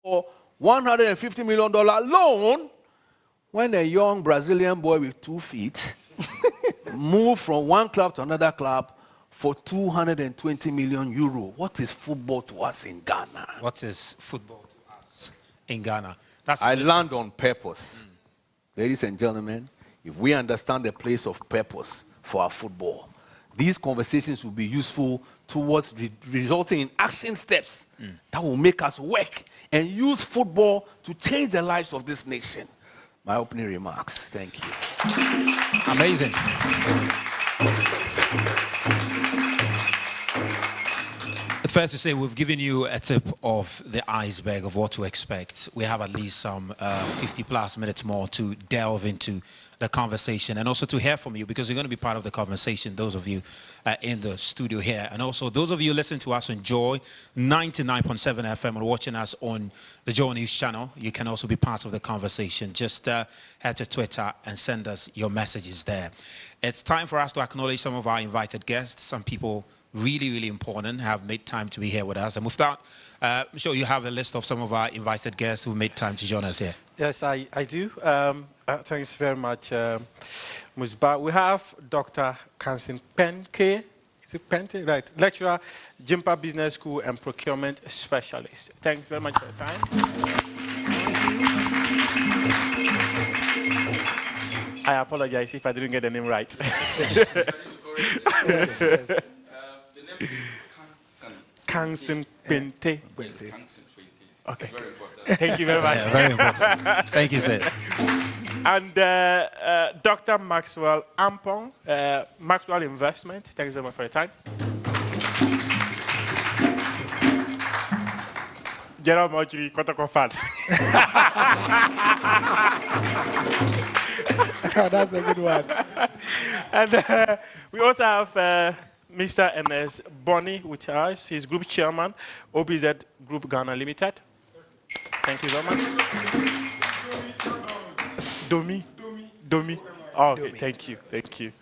for $150 million loan when a young Brazilian boy with 2 feet moved from one club to another club for 220 million euro. What is football to us in Ghana? What is football to us in Ghana? I land on purpose. Ladies and gentlemen, if we understand the place of purpose for our football, these conversations will be useful towards resulting in action steps that will make us work and use football to change the lives of this nation. My opening remarks. Thank you. Amazing. It's fair to say we've given you a tip of the iceberg of what to expect. We have at least some 50 plus minutes more to delve into the conversation and also to hear from you, because you're going to be part of the conversation, those of you in the studio here. And also those of you listening to us on Joy 99.7 FM or watching us on the Joy News channel, you can also be part of the conversation. Just head to Twitter and send us your messages there. It's time for us to acknowledge some of our invited guests. Some people really, really important have made time to be here with us. And with that, I'm sure you have a list of some of our invited guests who made time to join us here. Yes, I do. Thanks very much, Musba. We have Dr. Kansin Penke. Is it Pente? Right. Lecturer, Jimpa Business School and Procurement Specialist. Thanks very much for your time. I apologize if I didn't get the name right. Yes. The name is Kansin Pente. Okay. very important. Thank you very much. Yeah, very important. Thank you, sir. And Dr. Maxwell Ampong, Maxwell Investment. Thanks very much for your time. Gerald Mojiri, Kotoko fan. That's a good one. And we also have Mr. Ernest Bonny with us. He's Group Chairman, OBZ Group Ghana Limited. Thank you very much. Domi. Oh, okay, thank you.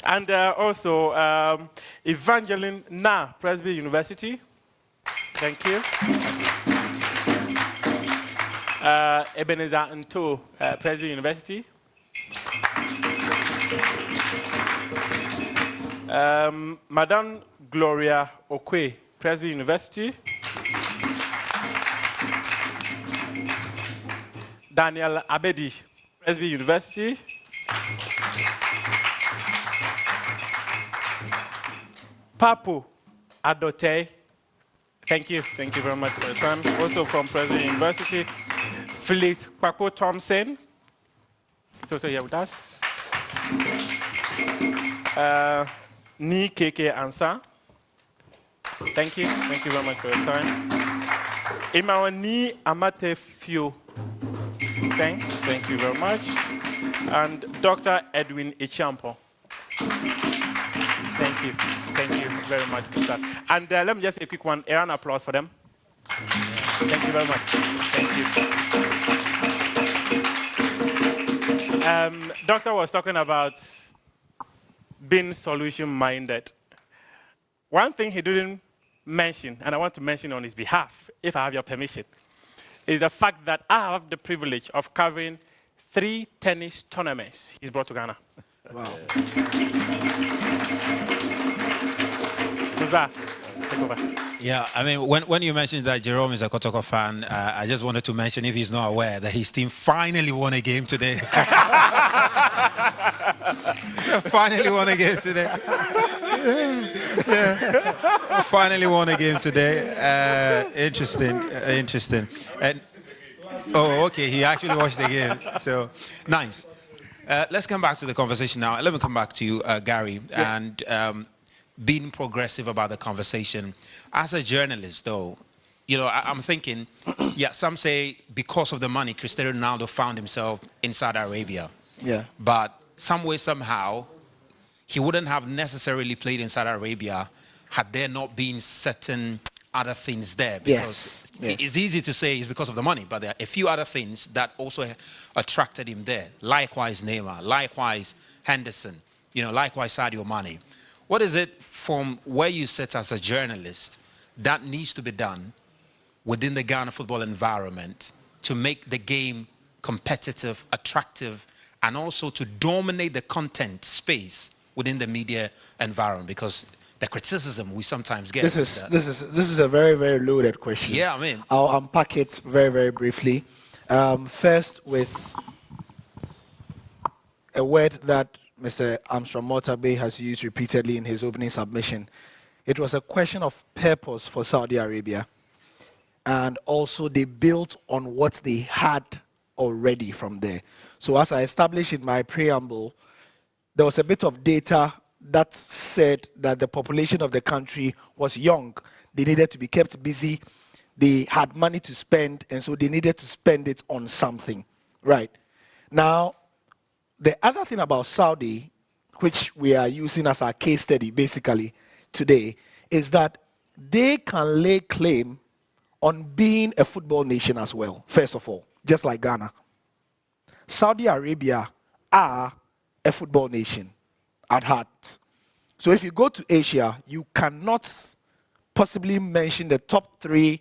And also Evangeline Na, Presby University. Thank you. Ebenezer Nto, Presby University. Madame Gloria Okwe, Presby University. Daniel Abedi, Presby University. Papu Adote, thank you very much for your time. Also from Presby University. Phyllis Paco Thompson, is also here with us. Ni Keke Ansa, thank you very much for your time. Imawani Amate Fio, thank you very much. And Dr. Edwin Ichampo, thank you very much for that. And let me just say a quick one, a round of applause for them. Thank you very much. Thank you. Doctor was talking about being solution-minded. One thing he didn't mention, and I want to mention on his behalf, if I have your permission, is the fact that I have the privilege of covering 3 tennis tournaments he's brought to Ghana. Wow. Who's that? Take over. Yeah, I mean, when you mentioned that Jerome is a Kotoko fan, I just wanted to mention, if he's not aware, that his team finally won a game today. Finally won a game today. Yeah. Finally won a game today. Interesting. And, oh, okay, he actually watched the game. So, nice. Let's come back to the conversation now. Let me come back to you, Gary, and being progressive about the conversation. As a journalist, though, you know, I'm thinking, some say because of the money, Cristiano Ronaldo found himself in Saudi Arabia. Yeah. But some way, somehow, he wouldn't have necessarily played in Saudi Arabia had there not been certain other things there. Because it's easy to say it's because of the money, but there are a few other things that also attracted him there. Likewise, Neymar. Likewise, Henderson. You know, likewise, Sadio Mane. What is it from where you sit as a journalist that needs to be done within the Ghana football environment to make the game competitive, attractive, and also to dominate the content space within the media environment? Because the criticism we sometimes get. This is a very, very loaded question. Yeah, I mean, I'll unpack it very, very briefly. First, with a word that Mr. Armstrong Motabe has used repeatedly in his opening submission. It was a question of purpose for Saudi Arabia. And also they built on what they had already from there. So as I established in my preamble, there was a bit of data that said that the population of the country was young. They needed to be kept busy. They had money to spend, and so they needed to spend it on something. Right. Now, the other thing about Saudi, which we are using as our case study basically today, is that they can lay claim on being a football nation as well, first of all, just like Ghana. Saudi Arabia are a football nation at heart. So if you go to Asia, you cannot possibly mention the top 3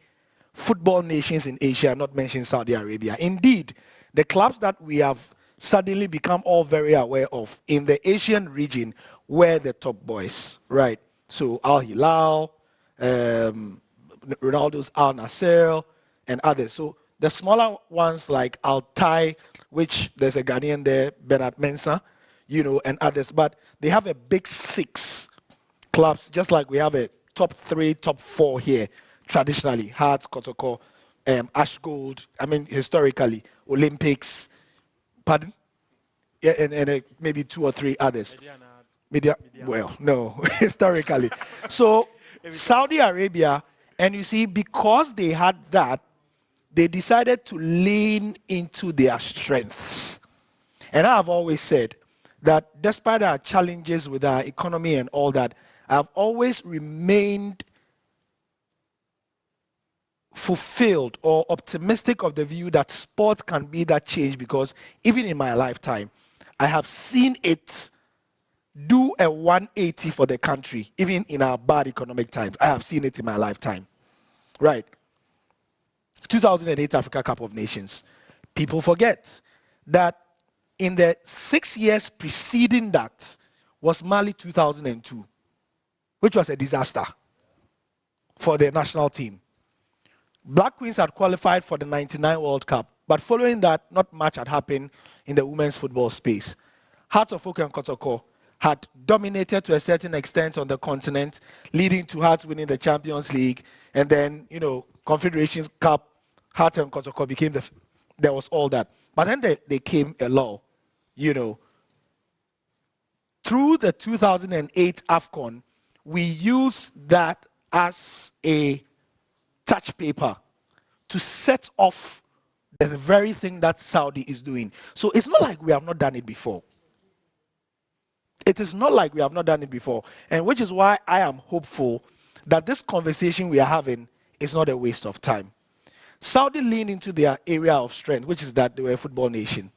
football nations in Asia and not mention Saudi Arabia. Indeed, the clubs that we have suddenly become all very aware of in the Asian region were the top boys, right? So Al Hilal, Ronaldo's Al Nasser, and others. So the smaller ones like Al Tai, which there's a Ghanaian there, Bernard Mensah, and others. But they have a big 6 clubs, just like we have a top 3, top 4 here, traditionally. Hearts, Kotoko, Ash Gold, historically, Olympics, pardon? Yeah, and maybe 2 or 3 others. Media. Well, no, historically. So Saudi Arabia, and you see, because they had that, they decided to lean into their strengths. And I've always said that despite our challenges with our economy and all that, I've always remained fulfilled or optimistic of the view that sports can be that change, because even in my lifetime, I have seen it do a 180 for the country, even in our bad economic times. I have seen it in my lifetime. Right. 2008 Africa Cup of Nations. People forget that in the 6 years preceding that was Mali 2002, which was a disaster for the national team. Black Queens had qualified for the 99 World Cup, but following that, not much had happened in the women's football space. Hearts of Oak and Kotoko had dominated to a certain extent on the continent, leading to Hearts winning the Champions League, and then, Confederations Cup, Hearts and Kotoko became there was all that. But then they came a lull, Through the 2008 AFCON, we used that as a touch paper to set off the very thing that Saudi is doing. So it's not like we have not done it before. It is not like we have not done it before. And which is why I am hopeful that this conversation we are having is not a waste of time. Saudi leaned into their area of strength, which is that they were a football nation.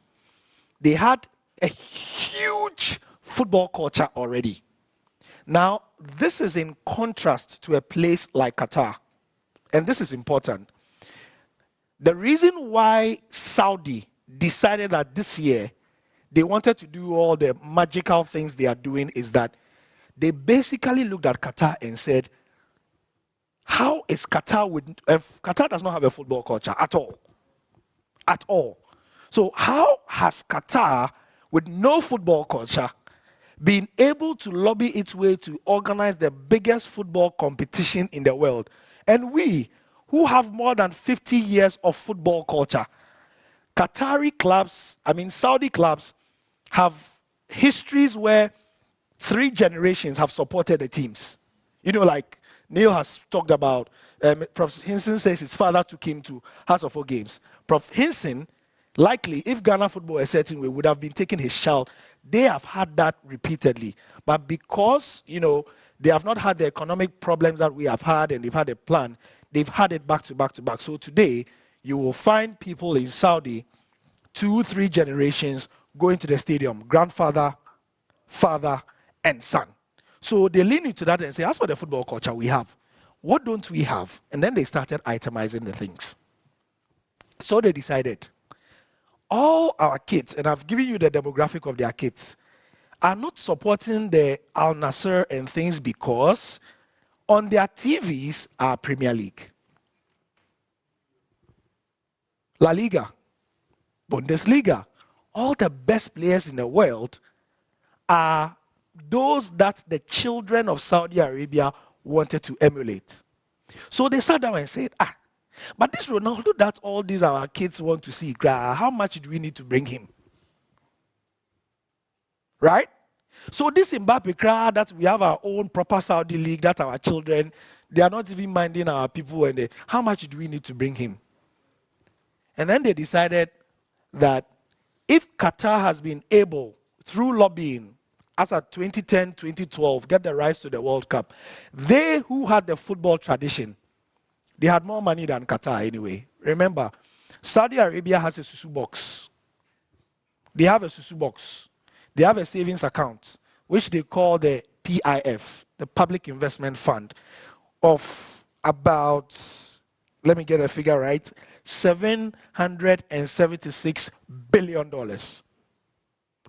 They had a huge football culture already. Now, this is in contrast to a place like Qatar. And this is important. The reason why Saudi decided that this year they wanted to do all the magical things they are doing is that they basically looked at Qatar and said, how is Qatar Qatar does not have a football culture at all. At all. So how has Qatar, with no football culture, been able to lobby its way to organize the biggest football competition in the world? And we, who have more than 50 years of football culture, Qatari clubs, Saudi clubs, have histories where 3 generations have supported the teams. Like Neil has talked about, Prof. Hinson says his father took him to Hearts of Oak games. Prof. Hinson, likely, if Ghana football a certain way, would have been taking his child. They have had that repeatedly. But because, they have not had the economic problems that we have had, and they've had a plan, they've had it back to back to back. So today, you will find people in Saudi, 2-3 generations, going to the stadium, grandfather, father, and son. So they lean into that and say, as for the football culture we have, what don't we have? And then they started itemizing the things. So they decided, all our kids, and I've given you the demographic of their kids, are not supporting the Al Nassr and things because on their TVs are Premier League, La Liga, Bundesliga. All the best players in the world are those that the children of Saudi Arabia wanted to emulate. So they sat down and said, but this Ronaldo that all these our kids want to see, how much do we need to bring him? Right? So this Mbappe that we have our own proper Saudi league, that our children, they are not even minding our people, and how much do we need to bring him? And then they decided that if Qatar has been able, through lobbying, as at 2010, 2012, get the rights to the World Cup, they who had the football tradition, they had more money than Qatar anyway. Remember, Saudi Arabia has a susu box. They have a susu box. They have a savings account, which they call the PIF, the Public Investment Fund, of about, let me get the figure right, $776 billion.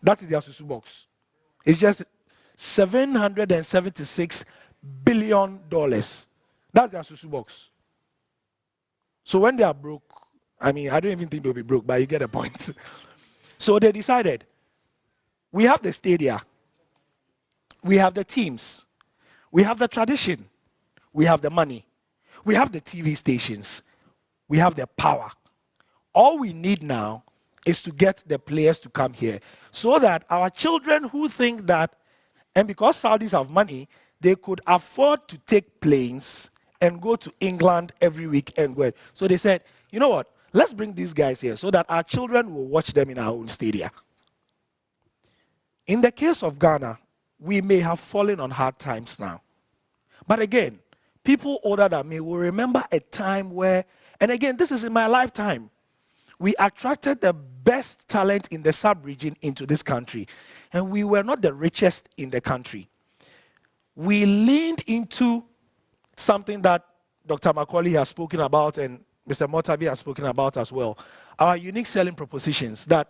That is their susu box. It's just $776 billion. That's their susu box. So when they are broke, I don't even think they'll be broke, but you get the point. So they decided, we have the stadia, we have the teams, we have the tradition, we have the money, we have the TV stations, we have the power. All we need now is to get the players to come here so that our children who think that, and because Saudis have money, they could afford to take planes and go to England every week and go. So they said, you know what, let's bring these guys here so that our children will watch them in our own stadia. In the case of Ghana, we may have fallen on hard times now. But again, people older than me will remember a time where, and again, this is in my lifetime, we attracted the best talent in the sub-region into this country. And we were not the richest in the country. We leaned into something that Dr. Macaulay has spoken about and Mr. Motabi has spoken about as well. Our unique selling propositions that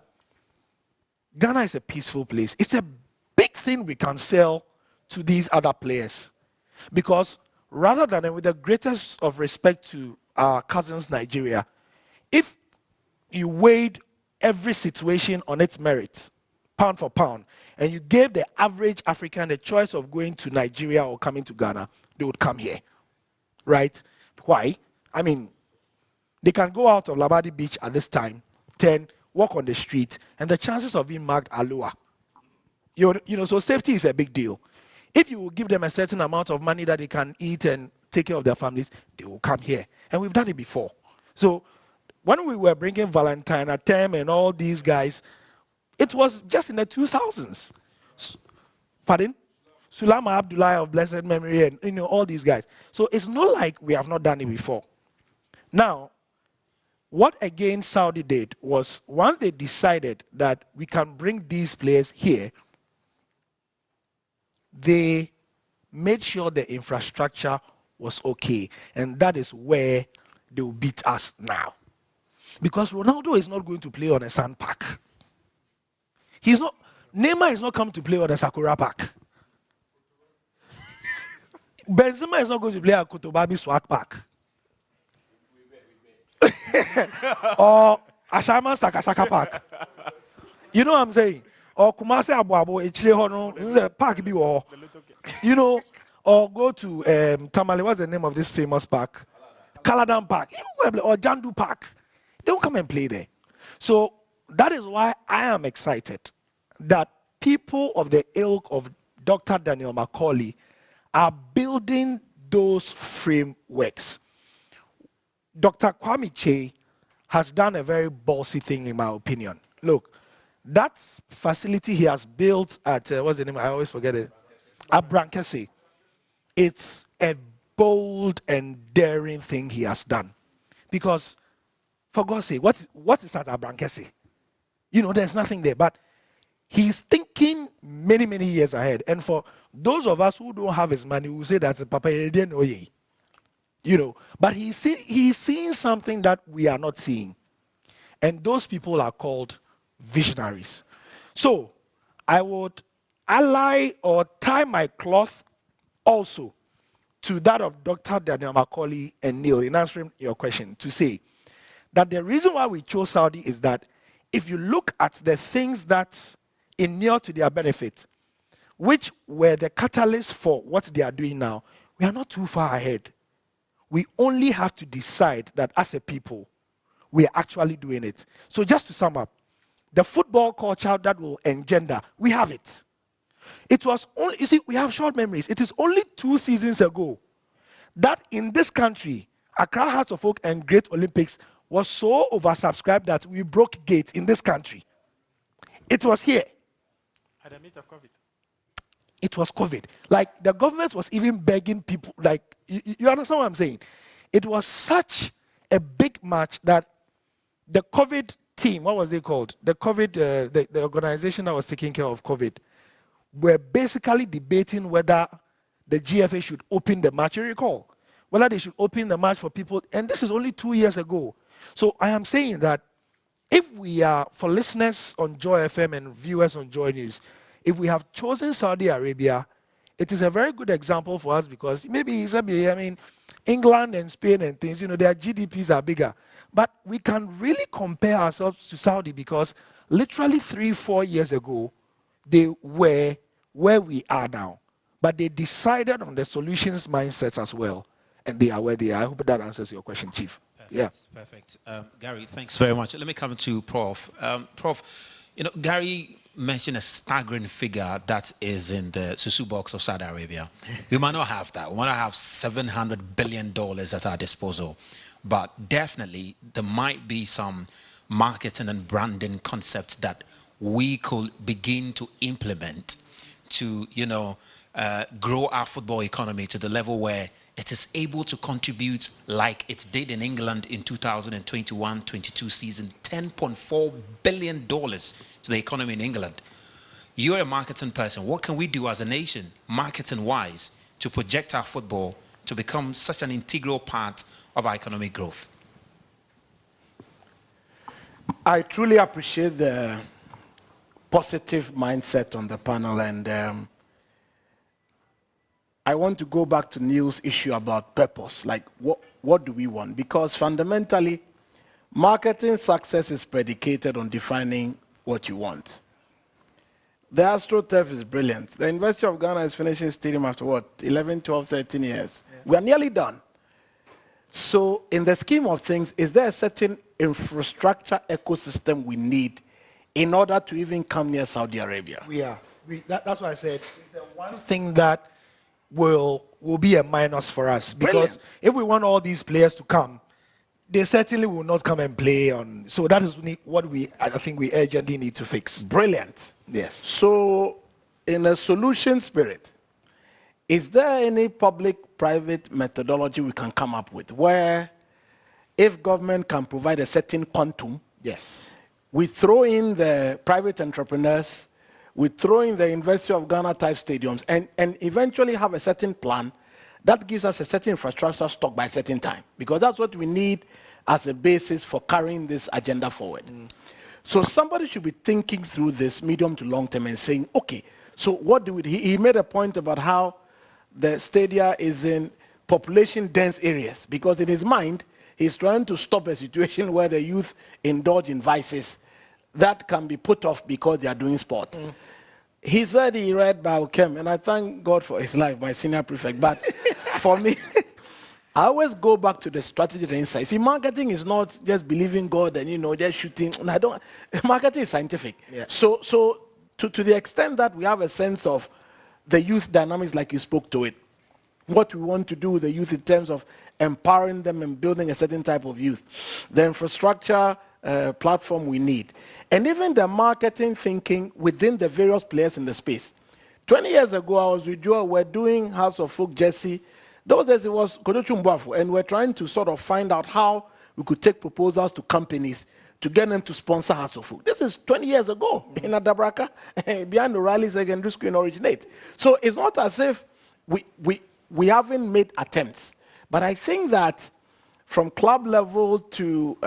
Ghana is a peaceful place. It's a big thing we can sell to these other players. Because rather than, and with the greatest of respect to our cousins Nigeria, if you weighed every situation on its merits, pound for pound, and you gave the average African the choice of going to Nigeria or coming to Ghana, they would come here. Right? Why? They can go out of Labadi Beach at this time, walk on the street, and the chances of being marked are lower. So safety is a big deal. If you will give them a certain amount of money that they can eat and take care of their families, they will come here. And we've done it before. So when we were bringing Valentine, Atem, and all these guys, it was just in the 2000s. Pardon? Sulama Abdullah of blessed memory, and all these guys. So it's not like we have not done it before. Now, what again Saudi did was, once they decided that we can bring these players here, they made sure the infrastructure was okay. And that is where they will beat us now. Because Ronaldo is not going to play on a sand park. Neymar is not coming to play on a Sakura Park. Benzema is not going to play at Kotobabi Swag Park. Or Ashama Sakasaka Park. You know what I'm saying? Or Kumase Abu Abu, the park be or or go to Tamale, what's the name of this famous park? Kaladan Park. Or Jandu Park. They will come and play there. So that is why I am excited that people of the ilk of Dr. Daniel Macaulay are building those frameworks. Dr. Kwame Che has done a very ballsy thing, in my opinion. Look, that facility he has built at, what's the name? I always forget it. At Brankesi. It's a bold and daring thing he has done. Because, for God's sake, what is at Brankesi? There's nothing there. But he's thinking many, many years ahead. And for those of us who don't have his money, who say that's Papa, you didn't know ye. But he's seeing something that we are not seeing. And those people are called visionaries. So I would ally or tie my cloth also to that of Dr. Daniel Macaulay and Neil in answering your question to say that the reason why we chose Saudi is that if you look at the things that inure to their benefit, which were the catalyst for what they are doing now, we are not too far ahead. We only have to decide that as a people, we are actually doing it. So just to sum up, the football culture that will engender, we have it. It was only, you see, we have short memories. It is only 2 seasons ago that in this country, Accra Hearts of Oak and Great Olympics was so oversubscribed that we broke gates in this country. It was here. At the midst of COVID. It was COVID. Like, the government was even begging people, like, you understand what I'm saying? It was such a big match that the COVID team, what was they called? The COVID, the organization that was taking care of COVID, were basically debating whether the GFA should open the match. You recall? Whether they should open the match for people. And this is only 2 years ago. So I am saying that if we are, for listeners on Joy FM and viewers on Joy News, if we have chosen Saudi Arabia, it is a very good example for us because maybe, England and Spain and things, their GDPs are bigger. But we can really compare ourselves to Saudi because literally 3-4 years ago, they were where we are now. But they decided on the solutions mindset as well. And they are where they are. I hope that answers your question, Chief. Perfect, Yeah. Perfect. Gary, thanks very much. Let me come to Prof. Prof, Gary mentioned a staggering figure that is in the Susu box of Saudi Arabia. We might not have that. We might not have $700 billion at our disposal. But definitely, there might be some marketing and branding concepts that we could begin to implement to, grow our football economy to the level where it is able to contribute like it did in England in 2021-22 season, $10.4 billion to the economy in England. You're a marketing person. What can we do as a nation, marketing-wise, to project our football to become such an integral part of our economic growth? I truly appreciate the positive mindset on the panel, and I want to go back to Neil's issue about purpose. Like, what do we want? Because fundamentally, marketing success is predicated on defining what you want. The AstroTurf is brilliant. The University of Ghana is finishing stadium after 11, 12, 13 years. Yeah. We are nearly done. So in the scheme of things, is there a certain infrastructure ecosystem we need in order to even come near Saudi Arabia? That's why I said it's the one thing that will be a minus for us. Because Brilliant. If we want all these players to come, they certainly will not come and play on. So that is what I think we urgently need to fix. Brilliant. Yes. So in a solution spirit, is there any public-private methodology we can come up with where if government can provide a certain quantum, yes, we throw in the private entrepreneurs, we throw in the University of Ghana type stadiums, and eventually have a certain plan that gives us a certain infrastructure stock by a certain time, because that's what we need as a basis for carrying this agenda forward. So somebody should be thinking through this medium to long term and saying, okay, so what do we do? He made a point about how the stadia is in population dense areas, because in his mind, he's trying to stop a situation where the youth indulge in vices that can be put off because they are doing sport. He said he read Biochem, and I thank God for his life, my senior prefect. But for me, I always go back to the strategy and insight. See, marketing is not just believing God and, just shooting. Marketing is scientific. Yeah. So to the extent that we have a sense of the youth dynamics like you spoke to it, what we want to do with the youth in terms of empowering them and building a certain type of youth, the infrastructure platform we need, and even the marketing thinking within the various players in the space. 20 years ago, I was with Joe, we're doing House of Folk Jersey. Those days it was Kodochu Mbafu, and we're trying to sort of find out how we could take proposals to companies to get them to sponsor House of Folk. This is 20 years ago in Adabraka, behind the Riley Secondary School in Originate. So it's not as if we haven't made attempts. But I think that from club level to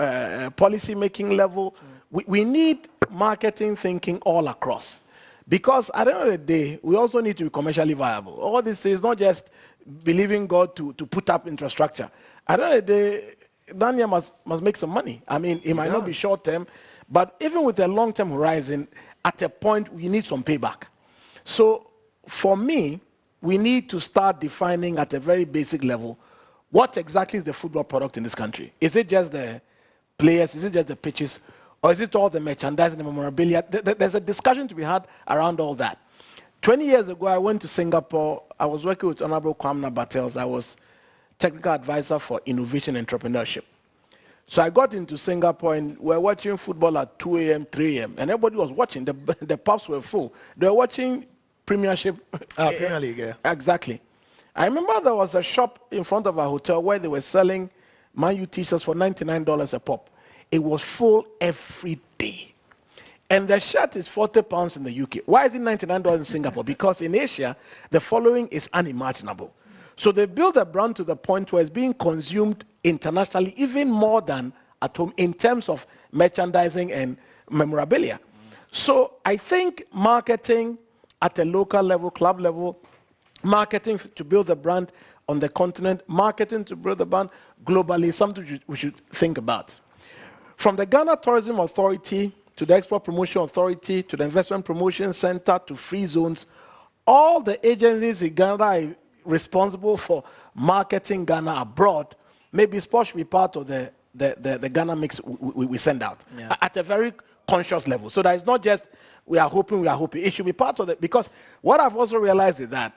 policy making level, we need marketing thinking all across. Because at the end of the day, we also need to be commercially viable. All this is not just believing God to put up infrastructure. At the end of the day, Daniel must make some money. I mean, it might not be short term, but even with a long term horizon, at a point, we need some payback. So for me, we need to start defining at a very basic level what exactly is the football product in this country. Is it just the players? Is it just the pitches? Or is it all the merchandising and memorabilia? There's a discussion to be had around all that. 20 years ago, I went to Singapore. I was working with Honorable Kwamna Bartels. I was technical advisor for innovation and entrepreneurship. So I got into Singapore and we were watching football at 2 a.m., 3 a.m. And everybody was watching. The pubs were full. They were watching Premiership. Premier League, yeah. Exactly. I remember there was a shop in front of our hotel where they were selling Man U t-shirts for $99 a pop. It was full every day. And the shirt is £40 in the UK. Why is it $99 in Singapore? Because in Asia, the following is unimaginable. So they built a brand to the point where it's being consumed internationally, even more than at home, in terms of merchandising and memorabilia. So I think marketing at a local level, club level, marketing to build a brand on the continent, marketing to build a brand globally is something we should think about. From the Ghana Tourism Authority to the Export Promotion Authority to the Investment Promotion Center to free zones, all the agencies in Ghana are responsible for marketing Ghana abroad. Maybe sports should be part of the Ghana mix we send out at a very conscious level. So that it's not just we are hoping. It should be part of it. Because what I've also realized is that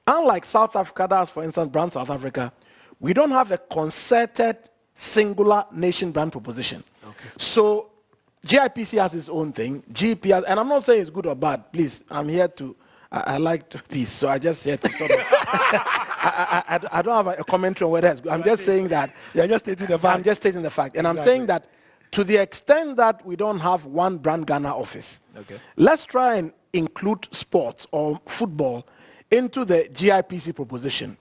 unlike South Africa, that's for instance Brand South Africa, we don't have a concerted singular nation brand proposition. Okay. So GIPC has its own thing, GP has, and I'm not saying it's good or bad, please, I'm here to, I like peace, so I just here to sort of, I don't have a commentary on whether it's good, I'm just saying that. You're just stating the fact. I'm just stating the fact, and I'm saying that to the extent that we don't have one Brand Ghana office, let's try and include sports or football into the GIPC proposition,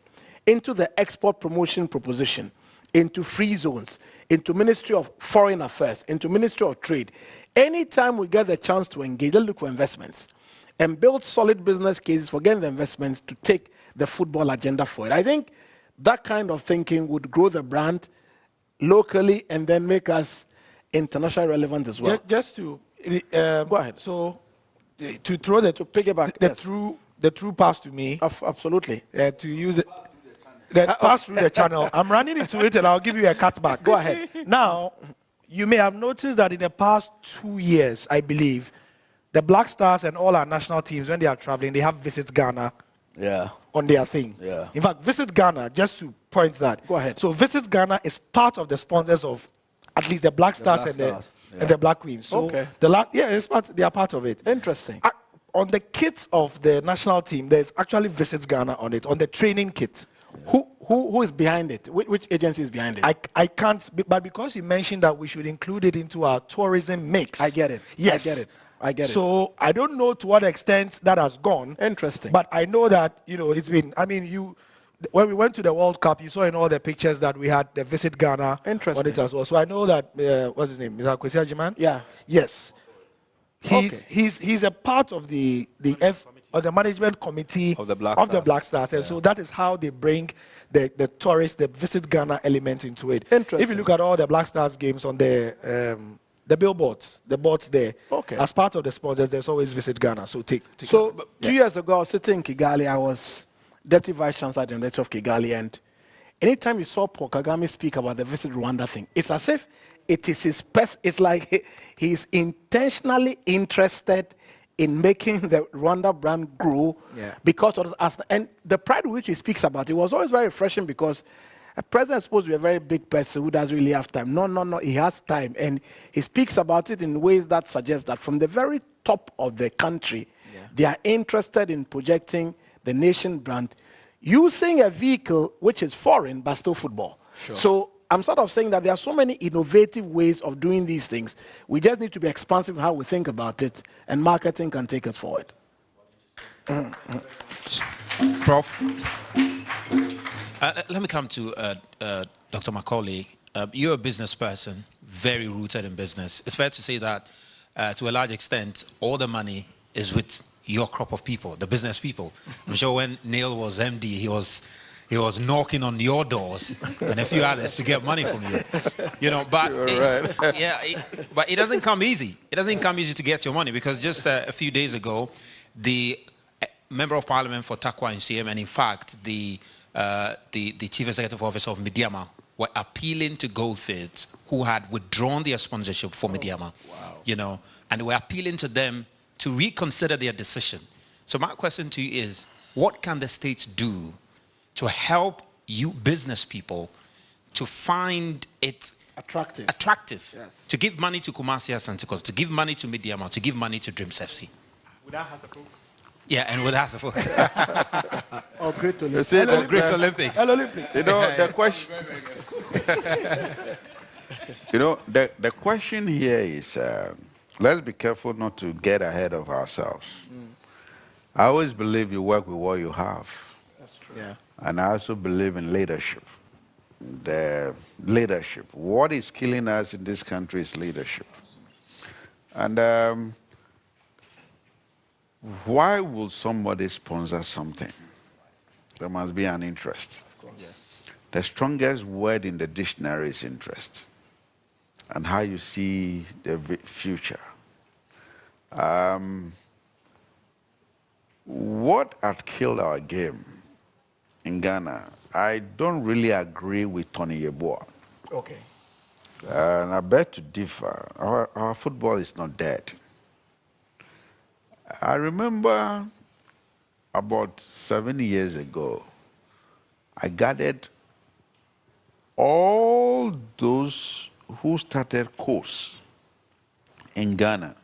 into the export promotion proposition, into free zones, into Ministry of Foreign Affairs, into Ministry of Trade. Anytime we get the chance to engage, let's look for investments and build solid business cases for getting the investments to take the football agenda forward. I think that kind of thinking would grow the brand locally and then make us internationally relevant as well. Just to go ahead. So to throw the to piggyback the true pass to me. Absolutely. To use it. That pass through the channel. I'm running into it and I'll give you a cutback. Go ahead. Now, you may have noticed that in the past 2 years, I believe, the Black Stars and all our national teams, when they are traveling, they have Visit Ghana on their thing. Yeah. In fact, Visit Ghana, just to point that. Go ahead. So Visit Ghana is part of the sponsors of at least the Black Stars, and the Black Queens. So they are part of it. Interesting. On the kits of the national team, there's actually Visit Ghana on it, on the training kit. Who is behind it? Which agency is behind it? I can't, but because you mentioned that we should include it into our tourism mix. I get it. Yes. I get it. So I don't know to what extent that has gone. Interesting. But I know that, it's been, when we went to the World Cup, you saw in all the pictures that we had the Visit Ghana on it as well. So I know that, what's his name? Is that Kwesi Ajiman? Yeah. Yes. He's a part of the management committee of the Black Stars. And so that is how they bring the tourists, the Visit Ghana element into it. Interesting. If you look at all the Black Stars games on the billboards, the boards there, as part of the sponsors, there's always Visit Ghana. So take So 2 years ago, I was sitting in Kigali. I was Deputy Vice Chancellor at the University of Kigali, and anytime you saw Paul Kagame speak about the Visit Rwanda thing, it's as if it is his it's like he's intentionally interested in making the Rwanda brand grow because of us. And the pride with which he speaks about it was always very refreshing because a president is supposed to be a very big person who doesn't really have time. No, he has time. And he speaks about it in ways that suggest that from the very top of the country, they are interested in projecting the nation brand using a vehicle which is foreign but still football. Sure. So I'm sort of saying that there are so many innovative ways of doing these things. We just need to be expansive in how we think about it, and marketing can take us forward. Prof, Let me come to Dr. Macaulay. You're a business person, very rooted in business. It's fair to say that, to a large extent, all the money is with your crop of people, the business people. I'm sure when Neil was MD, he was knocking on your doors and a few others to get money from you. You know, but but it doesn't come easy. It doesn't come easy to get your money, because just a few days ago, the Member of Parliament for Takwa and CM, and in fact the Chief Executive Officer of Mediama, were appealing to Goldfields, who had withdrawn their sponsorship for Mediama. Wow. You know, and they were appealing to them to reconsider their decision. So my question to you is, what can the states do to help you business people to find it attractive Yes. to give money to Kumasi Asante Coast, to give money to Mediama, to give money to Dreams FC? Without Hasselhoff. Yeah, and with Hasselhoff. Or Great Olympics. You see, Or Great Olympics. Olympics. You know, the question. You know, the question here is, let's be careful not to get ahead of ourselves. I always believe you work with what you have. That's true. Yeah. And I also believe in leadership. The leadership. What is killing us in this country is leadership. And why will somebody sponsor something? There must be an interest. Yeah. The strongest word in the dictionary is interest, and how you see the future. What had killed our game in Ghana, I don't really agree with Tony Yeboah. Okay. And I beg to differ. Our football is not dead. I remember about 7 years ago, I gathered all those who started course in Ghana,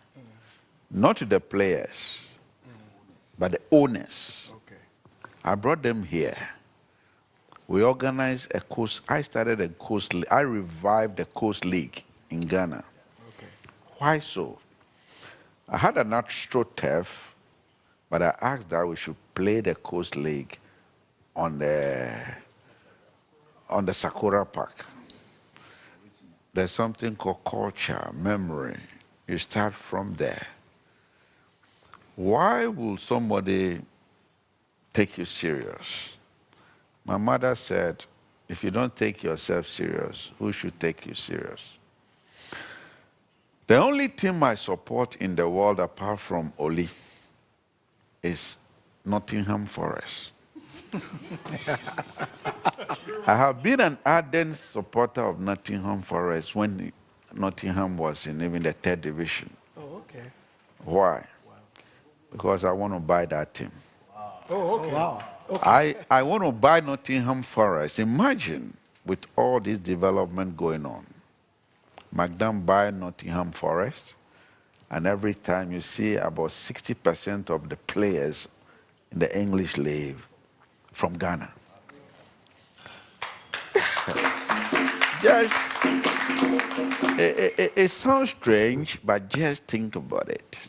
not to the players, but the owners. Okay. I brought them here. We organized a course. I started a course. I revived the course league in Ghana. Okay. Why so? I had an AstroTurf, but I asked that we should play the coast league on the Sakura Park. There's something called culture, memory. You start from there. Why will somebody take you serious? My mother said, if you don't take yourself serious, who should take you serious? The only team I support in the world apart from Oli is Nottingham Forest. I have been an ardent supporter of Nottingham Forest when Nottingham was in even the 3rd division. Oh, okay. Why? Wow. Because I want to buy that team. Wow. Oh, okay. Wow. Okay. I want to buy Nottingham Forest. Imagine with all this development going on. McDam buy Nottingham Forest, and every time you see about 60% of the players in the English League from Ghana. Just, it sounds strange, but just think about it.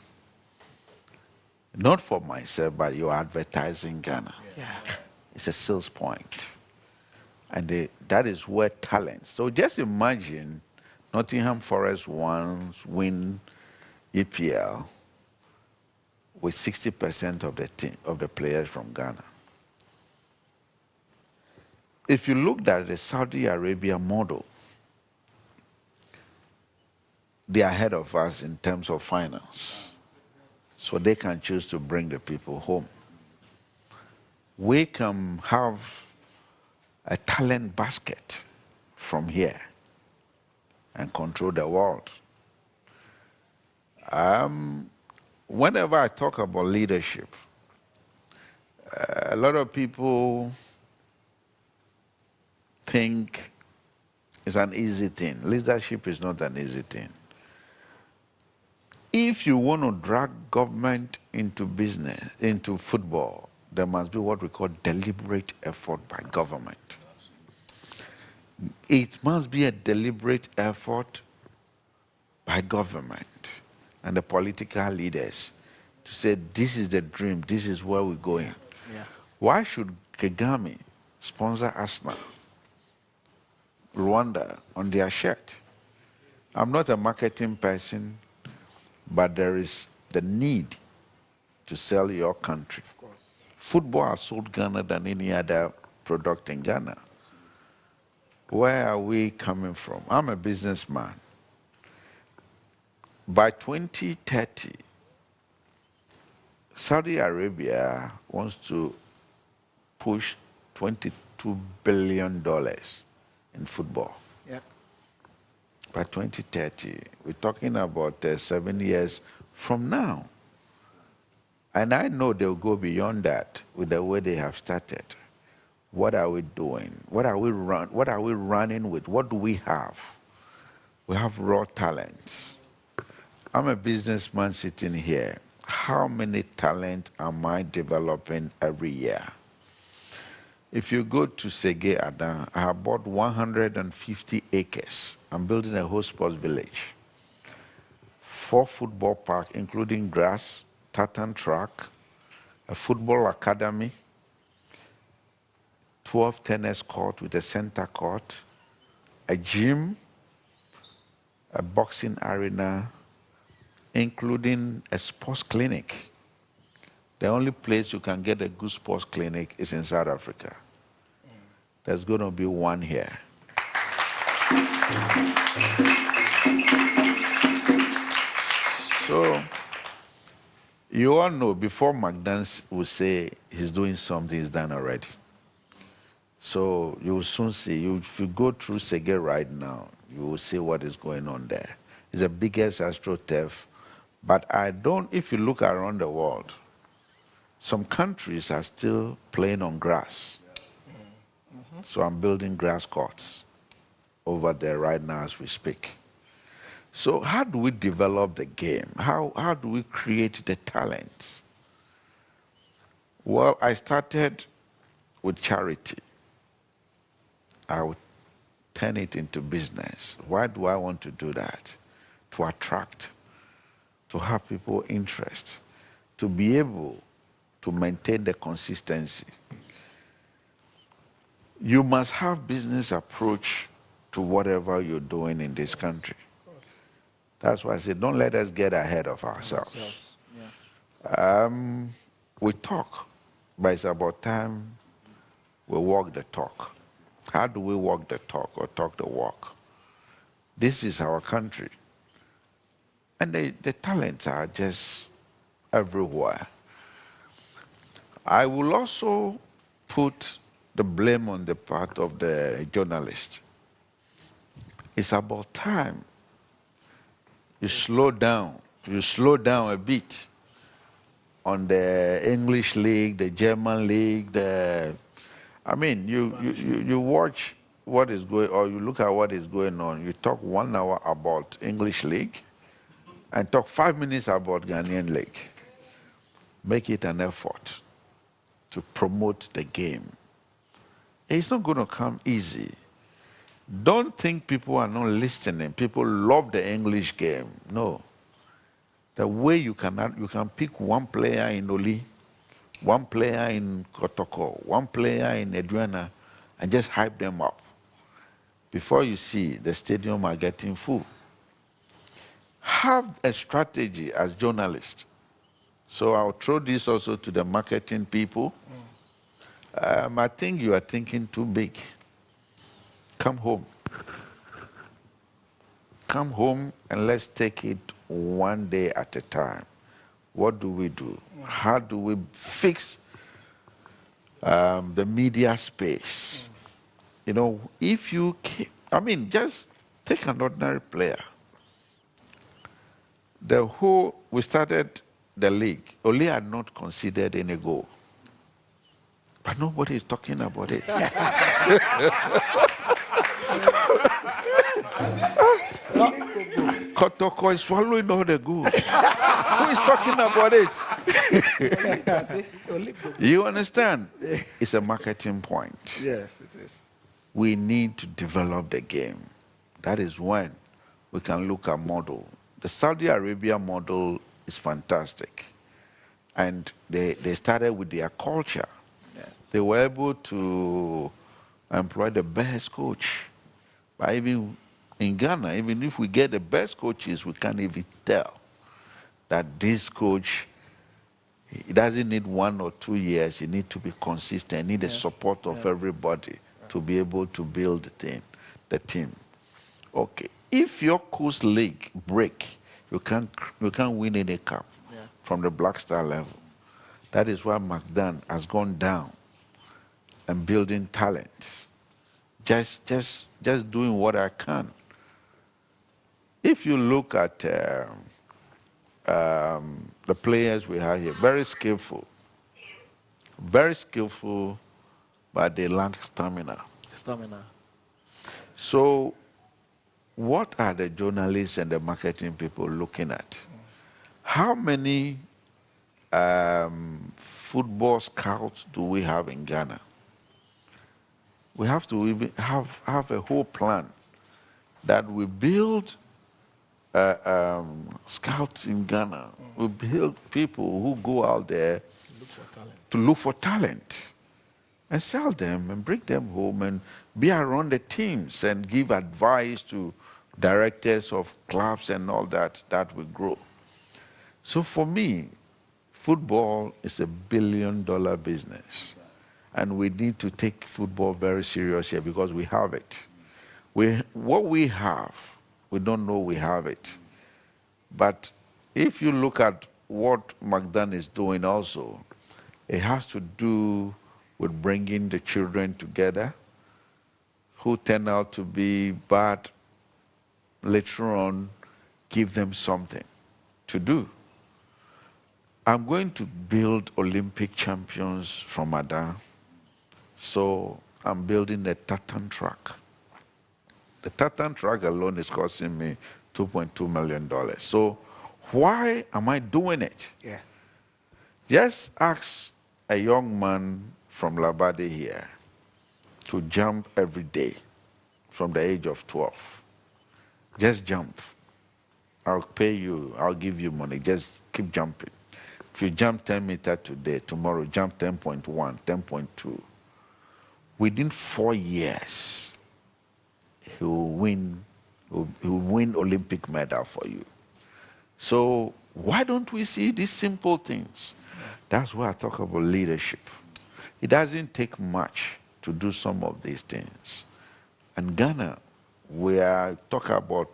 Not for myself, but you're advertising Ghana. Yeah. It's a sales point. And that is where talent. So just imagine Nottingham Forest win EPL with 60% of the team, of the players from Ghana. If you looked at the Saudi Arabian model, they are ahead of us in terms of finance. So they can choose to bring the people home. We can have a talent basket from here and control the world. Whenever I talk about leadership, a lot of people think it's an easy thing. Leadership is not an easy thing. If you want to drag government into business, into football, there must be what we call deliberate effort by government. It must be a deliberate effort by government and the political leaders to say, this is the dream, this is where we're going. Yeah. Why should Kagame sponsor Arsenal, Rwanda on their shirt. I'm not a marketing person, but there is the need to sell your country. Of course. Football has sold Ghana than any other product in Ghana. Where are we coming from? I'm a businessman. By 2030, Saudi Arabia wants to push $22 billion in football. Yeah. By 2030, we're talking about 7 years from now. And I know they'll go beyond that with the way they have started. What are we doing? What are we running with? What do we have? We have raw talents. I'm a businessman sitting here. How many talent am I developing every year? If you go to Sege Adan, I have bought 150 acres. I'm building a whole sports village. 4 football parks, including grass, tartan track, a football academy, 12 tennis courts with a center court, a gym, a boxing arena, including a sports clinic. The only place you can get a good sports clinic is in South Africa. There's going to be one here. So, you all know before McDonald's will say he's doing something, he's done already. So you will soon see. If you go through Sege right now, you will see what is going on there. It's the biggest astroturf. But if you look around the world, some countries are still playing on grass. Mm-hmm. So I'm building grass courts over there right now as we speak. So how do we develop the game? How do we create the talents? Well, I started with charity. I would turn it into business. Why do I want to do that? To attract, to have people interest, to be able to maintain the consistency. You must have business approach to whatever you're doing in this country. That's why I said, don't let us get ahead of ourselves. Yeah. We talk, but it's about time we walk the talk. How do we walk the talk or talk the walk? This is our country. And the talents are just everywhere. I will also put the blame on the part of the journalist. It's about time you slow down a bit on the English league, the German league, you watch what is going, or you look at what is going on. You talk 1 hour about English league and talk 5 minutes about Ghanaian league. Make it an effort to promote the game. It's not going to come easy. Don't think people are not listening. People love the English game. No. The way you can pick one player in Oli, one player in Kotoko, one player in Adriana, and just hype them up. Before you see, the stadium are getting full. Have a strategy as journalists. So I'll throw this also to the marketing people. I think you are thinking too big. Come home. Come home and let's take it one day at a time. What do we do? How do we fix the media space? You know, if you just take an ordinary player. We started the league. Oli had not considered any goal. But nobody is talking about it. Kotoko is swallowing all the goals. Who is talking about it? You understand? It's a marketing point. Yes, it is. We need to develop the game. That is when we can look at model. The Saudi Arabian model is fantastic. And they started with their culture. They were able to employ the best coach. But even in Ghana, even if we get the best coaches, we can't even tell that this coach, he doesn't need 1 or 2 years. He needs to be consistent. He needs the support of everybody to be able to build the team. Okay. If your coach league break, you can't win any cup from the Black Star level. That is why McDan has gone down and building talent. Just doing what I can. If you look at the players we have here, very skillful, but they lack stamina. So, what are the journalists and the marketing people looking at? How many football scouts do we have in Ghana? We have to even have a whole plan that we build scouts in Ghana. We build people who go out there to look for talent and sell them and bring them home and be around the teams and give advice to directors of clubs and all that will grow. So for me, football is a billion-dollar business. And we need to take football very seriously because we have it. What we have, we don't know we have it. But if you look at what McDan is doing also, it has to do with bringing the children together who turn out to be bad, later on give them something to do. I'm going to build Olympic champions from Adan. So I'm building a tartan track. The tartan track alone is costing me $2.2 million. So why am I doing it? Yeah. Just ask a young man from Labade here to jump every day from the age of 12. Just jump. I'll pay you, I'll give you money. Just keep jumping. If you jump 10 meters today, tomorrow jump 10.1, 10.2. Within 4 years, he will win Olympic medal for you. So why don't we see these simple things? That's why I talk about leadership. It doesn't take much to do some of these things. And Ghana, we are talking about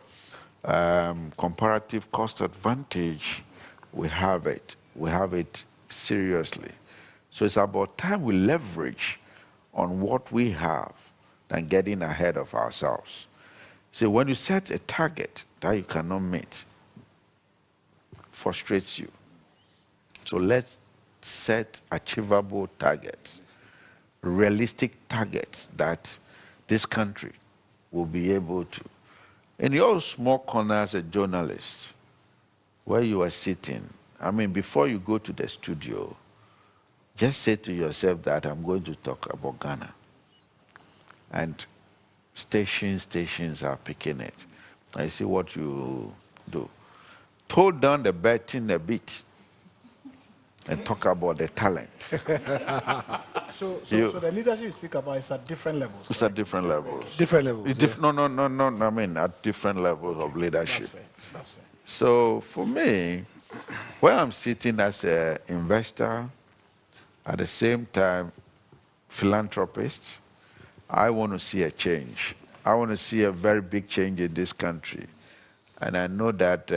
comparative cost advantage. We have it. We have it seriously. So it's about time we leverage on what we have than getting ahead of ourselves. So when you set a target that you cannot meet, frustrates you. So let's set achievable targets, realistic targets that this country will be able to. In your small corner as a journalist, where you are sitting, I mean, before you go to the studio, just say to yourself that I'm going to talk about Ghana. And stations are picking it. I see what you do. Tone down the betting a bit and talk about the talent. So the leadership you speak about is at different levels. It's at different levels. Different levels. No. I mean, at different levels of leadership. That's fair. So for me, where I'm sitting as an investor, at the same time, philanthropist, I want to see a change. I want to see a very big change in this country. And I know that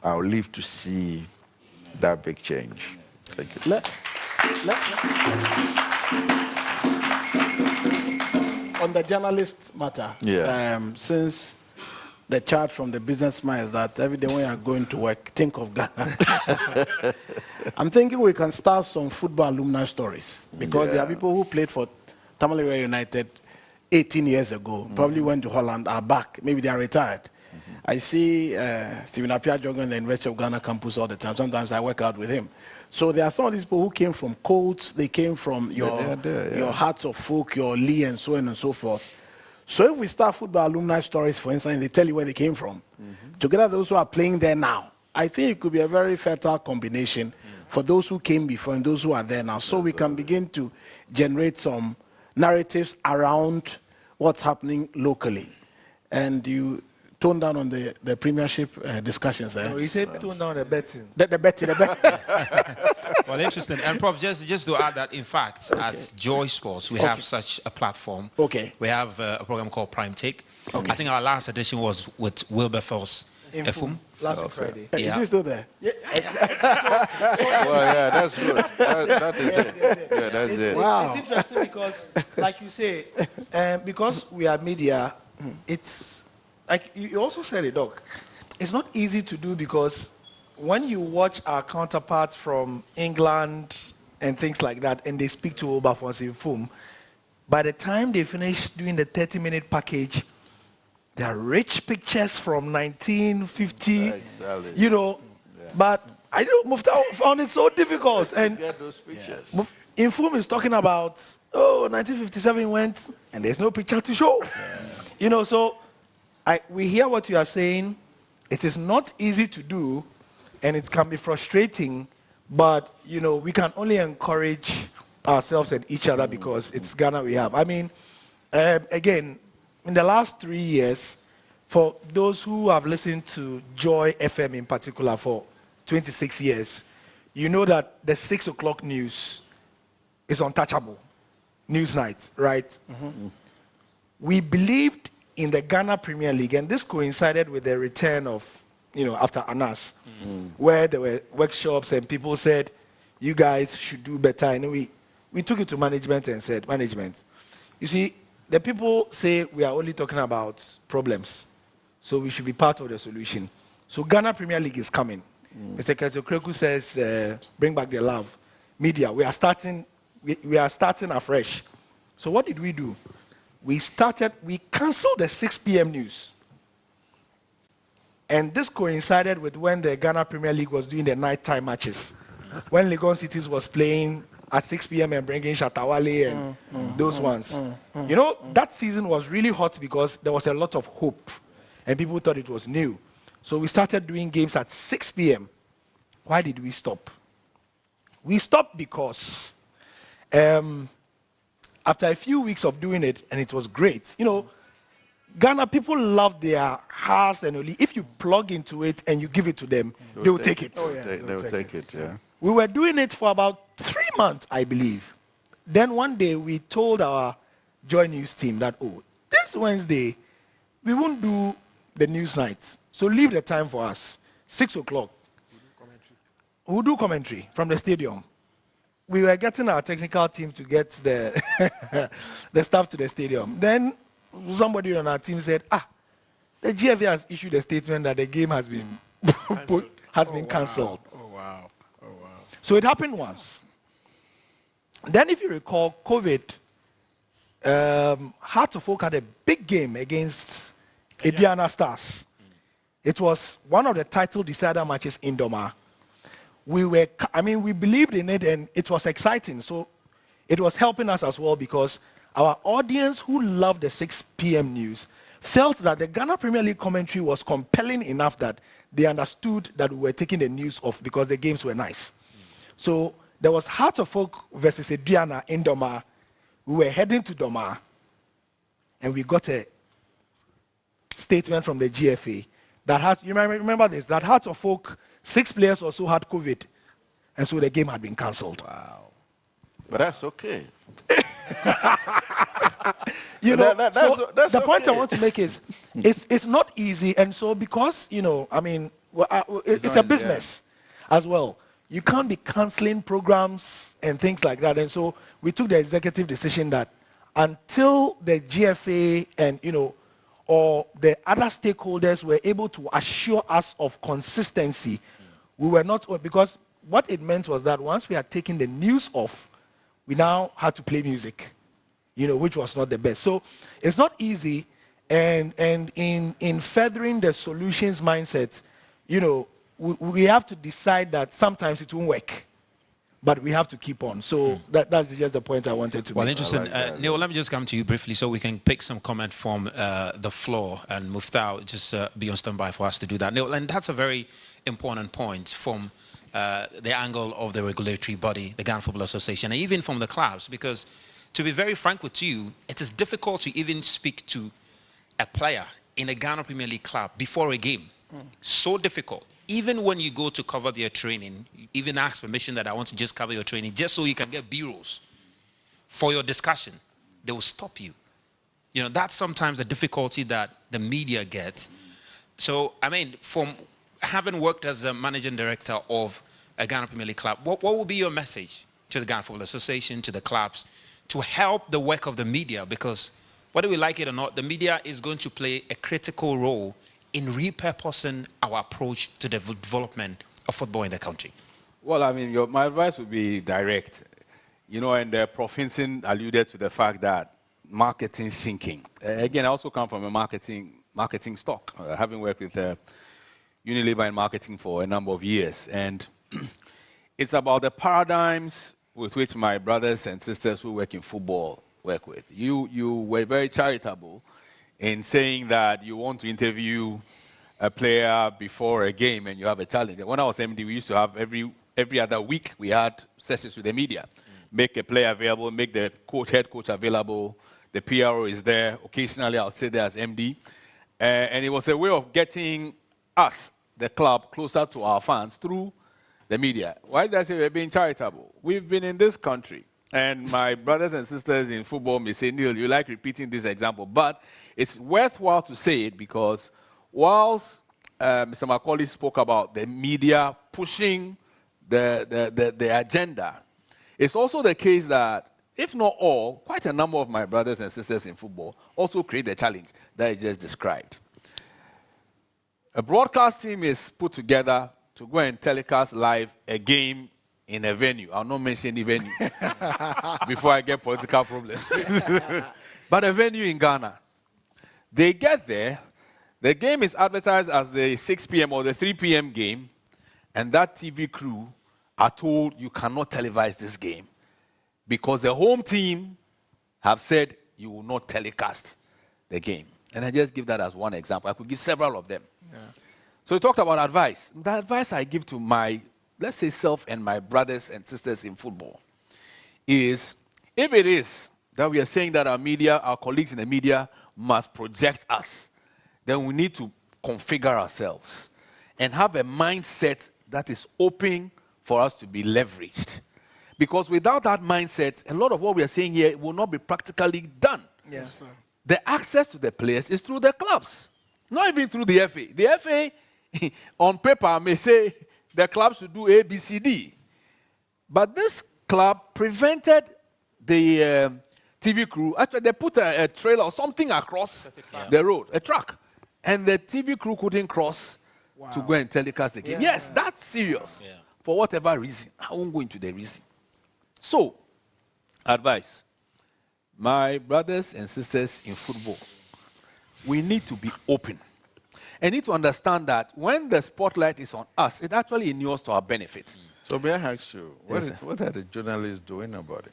I'll live to see that big change. Thank you. On the journalist matter, since the chart from the businessman is that every day when you're going to work, think of Ghana. I'm thinking we can start some football alumni stories because there are people who played for Tamale United 18 years ago, probably went to Holland, are back, maybe they are retired. I see Stephen Appiah jogging in the University of Ghana campus all the time. Sometimes I work out with him. So there are some of these people who came from Colts, they came from your Hearts of Folk, your Lee, and so on and so forth. So if we start football alumni stories, for instance, they tell you where they came from, together those who are playing there now, I think it could be a very fertile combination for those who came before and those who are there now, so we can begin to generate some narratives around what's happening locally. And you tone down on the premiership discussions there. No, he said tone down the betting. The betting. Well, interesting. And Prof, just to add that, in fact, at Joy Sports, we have such a platform. Okay. We have a program called Prime Take. I think our last edition was with Wilberforce Efum. Last Friday. Is he still there? Well, yeah, that's good. That is it. Yeah, that's it. Wow. It's interesting because, like you say, because we are media, it's like you also said it, Doc. It's not easy to do because when you watch our counterparts from England and things like that, and they speak to Wilberforce Efum, by the time they finish doing the 30-minute package, there are rich pictures from 1950, Exactly. you know. Yeah. But I don't Mufta found it so difficult. And Get those pictures. Infum is talking about, 1957 went, and there's no picture to show. You know, so we hear what you are saying. It is not easy to do, and it can be frustrating, but, you know, we can only encourage ourselves and each other because it's Ghana we have. I mean, again, in the last 3 years, for those who have listened to Joy FM in particular for 26 years, you know that the 6 o'clock news is untouchable. News night, right? We believed in the Ghana Premier League, and this coincided with the return of, after Anas, where there were workshops and people said, you guys should do better. And we took it to management and said, management, you see, the people say we are only talking about problems, so we should be part of the solution. So Ghana Premier League is coming. Mr. Kreku says, bring back the love. Media, we are starting afresh. So what did we do? We canceled the 6 p.m. news. And this coincided with when the Ghana Premier League was doing the nighttime matches. When Legon Cities was playing at 6 p.m. and bringing Shatawale and those ones. You know, that season was really hot because there was a lot of hope and people thought it was new. So we started doing games at 6 p.m. Why did we stop? We stopped because after a few weeks of doing it, and it was great, Ghana people love their house, and only if you plug into it and you give it to them, they will take it. They will take it, yeah. We were doing it for about 3 months, I believe. Then one day we told our Joy News team that, this Wednesday, we won't do the news night. So leave the time for us. 6 o'clock. We'll do commentary from the stadium. We were getting our technical team to get the staff to the stadium. Then somebody on our team said, the GFA has issued a statement that the game has been cancelled. So it happened once. Then if you recall, COVID, Heart of Oak had a big game against Aduana Stars. It was one of the title decider matches in Doma. We believed in it and it was exciting. So it was helping us as well because our audience who loved the 6 p.m. news felt that the Ghana Premier League commentary was compelling enough that they understood that we were taking the news off because the games were nice. So there was Heart of Oak versus Aduana in Doma. We were heading to Doma, and we got a statement from the GFA that you remember this, that Heart of Oak, 6 players or so had COVID, and so the game had been cancelled. Wow. But that's okay. That's the point I okay. want to make is, it's not easy, and so because, it's a business as well. You can't be cancelling programs and things like that. And so we took the executive decision that until the GFA and, or the other stakeholders were able to assure us of consistency, we were not, because what it meant was that once we had taken the news off, we now had to play music, which was not the best. So it's not easy. And in furthering the solutions mindset, we have to decide that sometimes it won't work. but we have to keep on. So that's just the point I wanted to Well, make. interesting. like that. Neil, let me just come to you briefly so we can pick some comment from the floor, and Muftau, just be on standby for us to do that. Neil, and that's a very important point from the angle of the regulatory body, the Ghana Football Association, and even from the clubs, because to be very frank with you, it is difficult to even speak to a player in a Ghana Premier League club before a game. So difficult. Even when you go to cover their training, you even ask permission that I want to just cover your training, just so you can get B-rolls for your discussion. They will stop you. You know, that's sometimes a difficulty that the media gets. So, I mean, from having worked as a managing director of a Ghana Premier League club, what will be your message to the Ghana Football Association, to the clubs, to help the work of the media? Because whether we like it or not, the media is going to play a critical role in repurposing our approach to the development of football in the country. Well, I mean, my advice would be direct. You know, and Prof. Hinson alluded to the fact that marketing thinking. Again, I also come from a marketing stock, having worked with Unilever in marketing for a number of years. And it's about the paradigms with which my brothers and sisters who work in football work with. You were very charitable in saying that you want to interview a player before a game and you have a challenge. When I was MD, we used to have every other week, we had sessions with the media. Make a player available, make the head coach available. The PRO is there. Occasionally, I'll sit there as MD. And it was a way of getting us, the club, closer to our fans through the media. Why did I say we're being charitable? We've been in this country. And my brothers and sisters in football may say, Neil, you like repeating this example. But it's worthwhile to say it because whilst Mr. Macaulay spoke about the media pushing the agenda, it's also the case that, if not all, quite a number of my brothers and sisters in football also create the challenge that I just described. A broadcast team is put together to go and telecast live a game in a venue. I'll not mention any venue before I get political problems. But a venue in Ghana. They get there, the game is advertised as the 6 p.m. or the 3 p.m. game, and that TV crew are told you cannot televise this game because the home team have said you will not telecast the game. And I just give that as one example. I could give several of them. Yeah. So we talked about advice. The advice I give to my, let's say, self and my brothers and sisters in football is, if it is that we are saying that our media, our colleagues in the media must project us, then we need to configure ourselves and have a mindset that is open for us to be leveraged. Because without that mindset, a lot of what we are saying here will not be practically done. Yeah. The access to the players is through the clubs, not even through the FA. The FA, on paper, may say the clubs should do A, B, C, D. But this club prevented the TV crew. Actually, they put a trailer or something across the road, a truck. And the TV crew couldn't cross to go and telecast the game. Yeah. Yes, that's serious. Yeah. For whatever reason. I won't go into the reason. So, advice. My brothers and sisters in football, we need to be open. And need to understand that when the spotlight is on us, it actually inures to our benefit. So may I ask you, what are the journalists doing about it?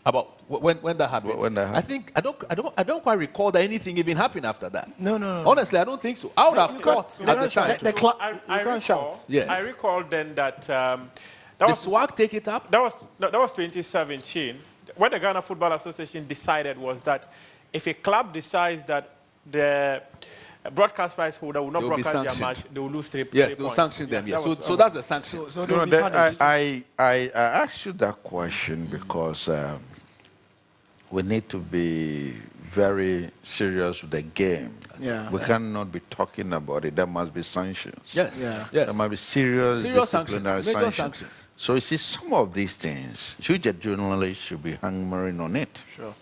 About when that happened? When that happened? I think I don't quite recall that anything even happened after that. No. Honestly, I don't think so. I would have thought at the time. I recall. Yes. I recall then that Did SWAG take it up? That was 2017. What the Ghana Football Association decided was that if a club decides that the broadcast rights holder will not broadcast their match, they will lose 3 points. Yes, they'll sanction them. Yes. So that's the sanction. So I asked you that question because we need to be very serious with the game. Yeah. We cannot be talking about it. There must be sanctions. Yes. Yeah. Yes. There must be serious disciplinary major sanctions. So you see, some of these things, you journalists should be hammering on it. Sure.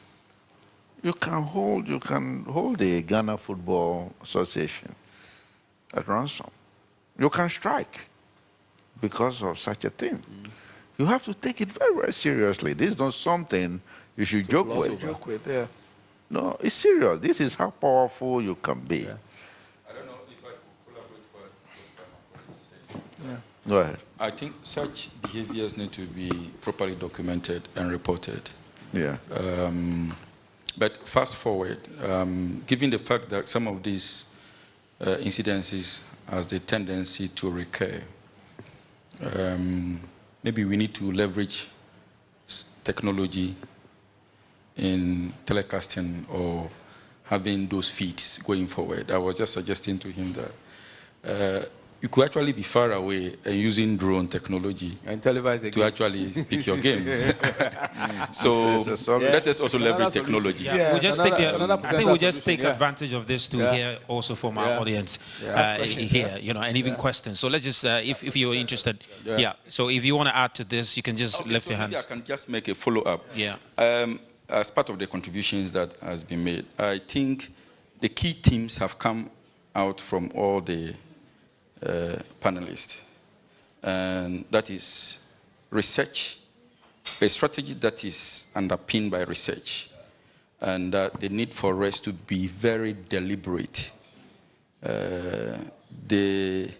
You can hold the Ghana Football Association at ransom. You can strike because of such a thing. You have to take it very, very seriously. This is not something you should joke with. Yeah. No, it's serious. This is how powerful you can be. Yeah. I don't know if I could collaborate for Go ahead. I think such behaviors need to be properly documented and reported. Yeah. But fast forward, given the fact that some of these incidences has the tendency to recur, maybe we need to leverage technology in telecasting or having those feeds going forward. I was just suggesting to him that you could actually be far away and using drone technology And televise the to game. actually pick your games. So let us also leverage technology. Yeah, we'll just Another- take another I think we'll just potential take solution, advantage of this to hear also from our Yeah. audience Questions, here, you know, and even questions. So let's just, if you're interested, So if you want to add to this, you can just Okay, lift so your maybe I hands. can just make a follow-up. Yeah. As part of the contributions that has been made, I think the key themes have come out from all the panelists, and that is research, a strategy that is underpinned by research, and the need for us to be very deliberate. The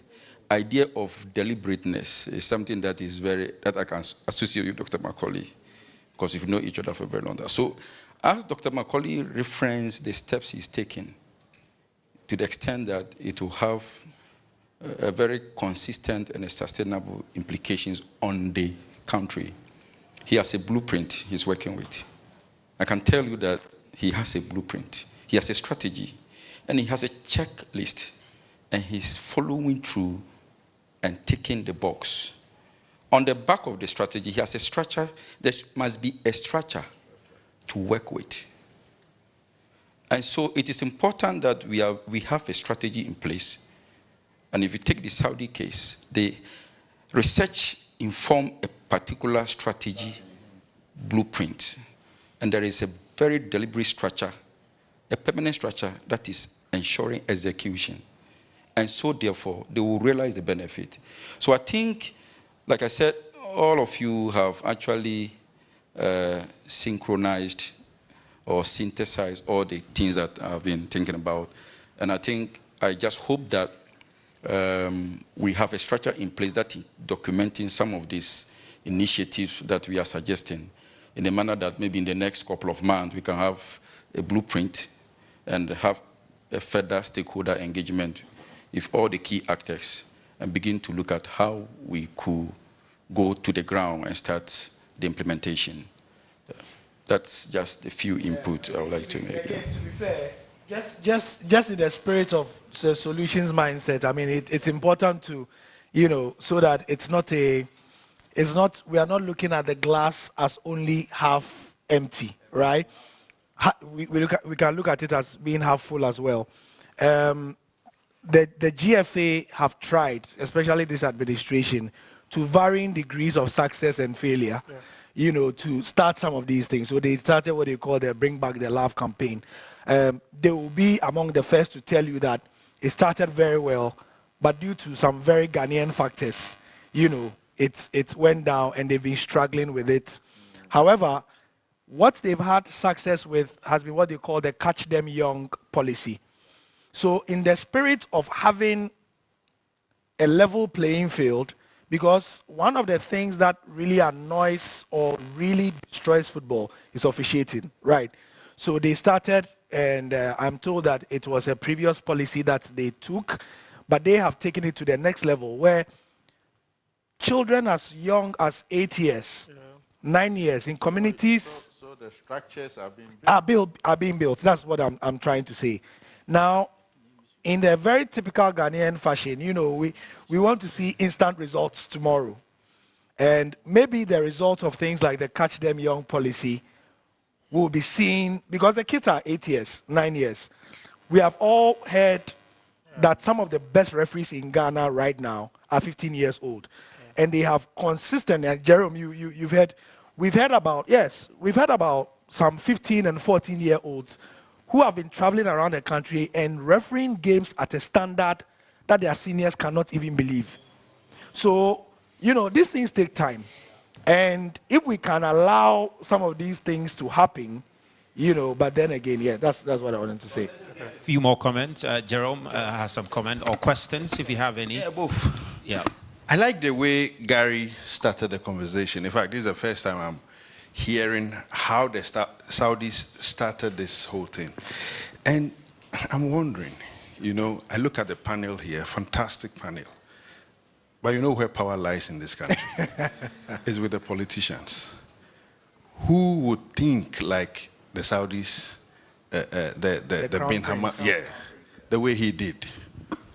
idea of deliberateness is something that is that I can associate with Dr. Macaulay, because we've known each other for very long time. So, as Dr. Macaulay referenced the steps he's taken, to the extent that it will have a very consistent and sustainable implications on the country, he has a blueprint he's working with. I can tell you that he has a blueprint, he has a strategy, and he has a checklist, and he's following through and ticking the box. On the back of the strategy, he has a structure. There must be a structure to work with. And so it is important that we have a strategy in place. And if you take the Saudi case, the research informed a particular strategy blueprint. And there is a very deliberate structure, a permanent structure that is ensuring execution. And so, therefore, they will realize the benefit. So I think, like I said, all of you have actually synchronized or synthesized all the things that I've been thinking about. And I just hope that we have a structure in place that is documenting some of these initiatives that we are suggesting in a manner that maybe in the next couple of months we can have a blueprint and have a further stakeholder engagement with all the key actors and begin to look at how we could go to the ground and start the implementation. That's just a few input I would like to make. To be fair, just in the spirit of the solutions mindset, I mean, it's important to, so that we are not looking at the glass as only half empty, right? We can look at it as being half full as well. The GFA have tried, especially this administration, to varying degrees of success and failure, to start some of these things. So they started what they call the Bring Back the Laugh campaign. They will be among the first to tell you that it started very well, but due to some very Ghanaian factors, it went down and they've been struggling with it. However, what they've had success with has been what they call the Catch Them Young policy. So in the spirit of having a level playing field, because one of the things that really annoys or really destroys football is officiating, right? So they started, and I'm told that it was a previous policy that they took, but they have taken it to the next level where children as young as 8 years, 9 years in communities So the structures are being built. are being built. That's what I'm trying to say. Now, in the very typical Ghanaian fashion, we want to see instant results tomorrow. And maybe the results of things like the Catch Them Young policy will be seen, because the kids are 8 years, 9 years. We have all heard that some of the best referees in Ghana right now are 15 years old. And they have consistent, and Jerome, we've heard about some 15 and 14-year-olds who have been traveling around the country and refereeing games at a standard that their seniors cannot even believe. So, these things take time. And if we can allow some of these things to happen, but then again, that's what I wanted to say. A few more comments. Jerome has some comment or questions if you have any. Yeah, both. Yeah. I like the way Gary started the conversation. In fact, this is the first time I'm hearing how the Saudis started this whole thing. And I'm wondering, you know, I look at the panel here, fantastic panel. But you know where power lies in this country? It's with the politicians. Who would think like the Saudis, the bin Hamad, yeah, the way he did?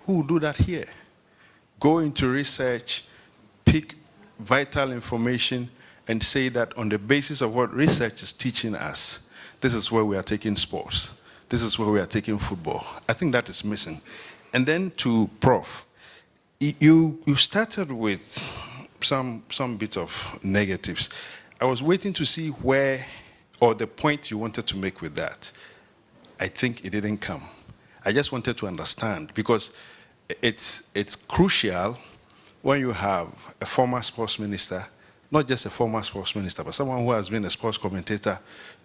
Who would do that here? Go into research, pick vital information, and say that on the basis of what research is teaching us, this is where we are taking sports. This is where we are taking football. I think that is missing. And then to Prof, you started with some bit of negatives. I was waiting to see where, or the point you wanted to make with that. I think it didn't come. I just wanted to understand, because it's crucial when you have a former sports minister, not just a former sports minister, but someone who has been a sports commentator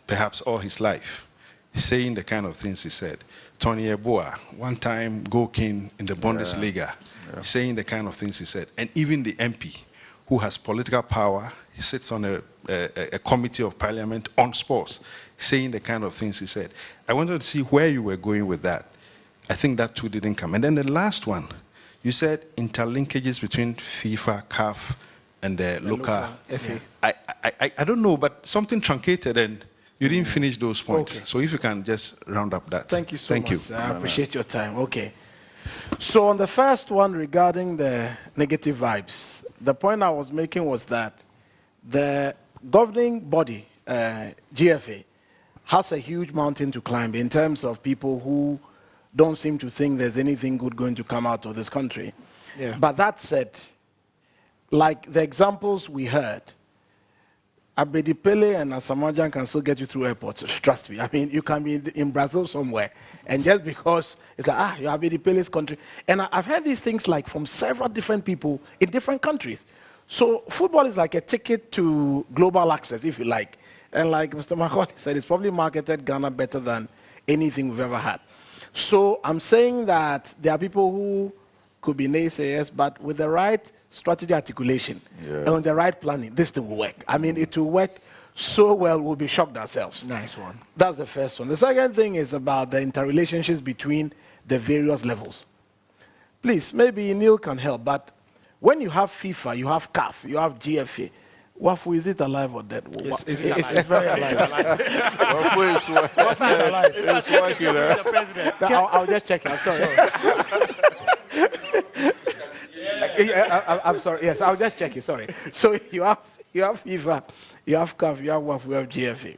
perhaps all his life, saying the kind of things he said. Tony Eboa, one time goal king in the Bundesliga, saying the kind of things he said. And even the MP, who has political power, he sits on a committee of parliament on sports, saying the kind of things he said. I wanted to see where you were going with that. I think that too didn't come. And then the last one, you said interlinkages between FIFA, CAF, and the local FA. I don't know, but something truncated and you didn't finish those points. Okay. So if you can just round up that. Thank you so much. You. I appreciate your time. Okay. So on the first one regarding the negative vibes, the point I was making was that the governing body, GFA, has a huge mountain to climb in terms of people who don't seem to think there's anything good going to come out of this country. Yeah. But that said, like the examples we heard, Abedi Pele and Asamajan can still get you through airports. Trust me. I mean, you can be in Brazil somewhere, and just because it's like, you're Abedi Pele's country. And I've heard these things like from several different people in different countries. So football is like a ticket to global access, if you like. And like Mr. Macaulay said, it's probably marketed Ghana better than anything we've ever had. So I'm saying that there are people who could be naysayers, but with the right strategy articulation and with the right planning, this thing will work. I mean, it will work so well, we'll be shocked ourselves. Nice one. That's the first one. The second thing is about the interrelationships between the various levels. Please, maybe Neil can help, but when you have FIFA, you have CAF, you have GFA, Wafu, is it alive or dead? It's very alive. Wafu is alive. It's working. No, I'll just check it. I'm sorry. I'm sorry. Yes, I'll just check it. Sorry. So you have FIFA, you have CAF, you have WAF, you have GFA.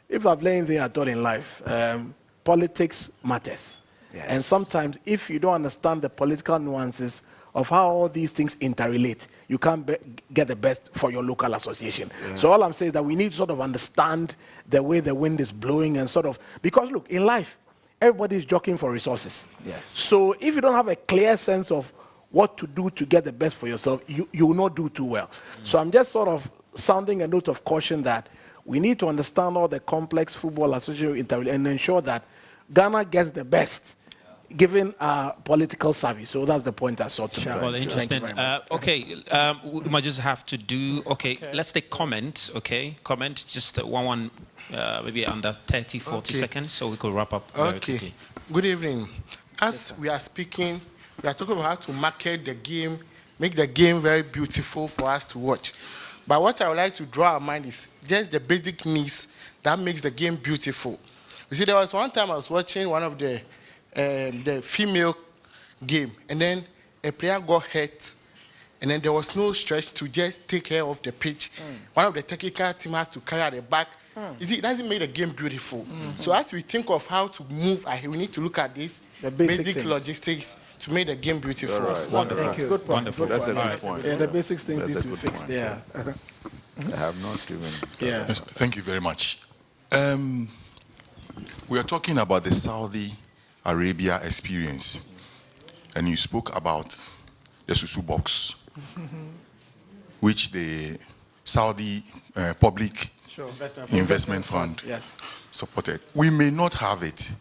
If I've learned anything at all in life, politics matters. Yes. And sometimes if you don't understand the political nuances of how all these things interrelate, you can't get the best for your local association. Yeah. So all I'm saying is that we need to sort of understand the way the wind is blowing and sort of, because look, in life, everybody is jockeying for resources. Yes. So if you don't have a clear sense of what to do to get the best for yourself, you will not do too well. So I'm just sort of sounding a note of caution that we need to understand all the complex football association and ensure that Ghana gets the best, given our political savvy. So that's the point I sought to make. Well, interesting. Okay, we might just have to do, let's take comments, comment, just one, maybe under 30, 40 seconds, so we could wrap up very quickly. Good evening. As we are speaking, we are talking about how to market the game, make the game very beautiful for us to watch. But what I would like to draw our mind is just the basic needs that makes the game beautiful. You see, there was one time I was watching one of the female game, and then a player got hurt, and then there was no stretch to just take care of the pitch. One of the technical team has to carry at the back. You see, it doesn't make the game beautiful. So as we think of how to move ahead, we need to look at this basic logistics to make the game beautiful. Right. Wonderful. Thank you. Good point. Wonderful. That's a good point. Yeah, the basic things That's need a to be good fixed. point. Yeah. I have not even. Yeah. Yes, thank you very much. We are talking about the Saudi Arabia experience, and you spoke about the Susu box, which the Saudi Public Investment Fund supported. We may not have it,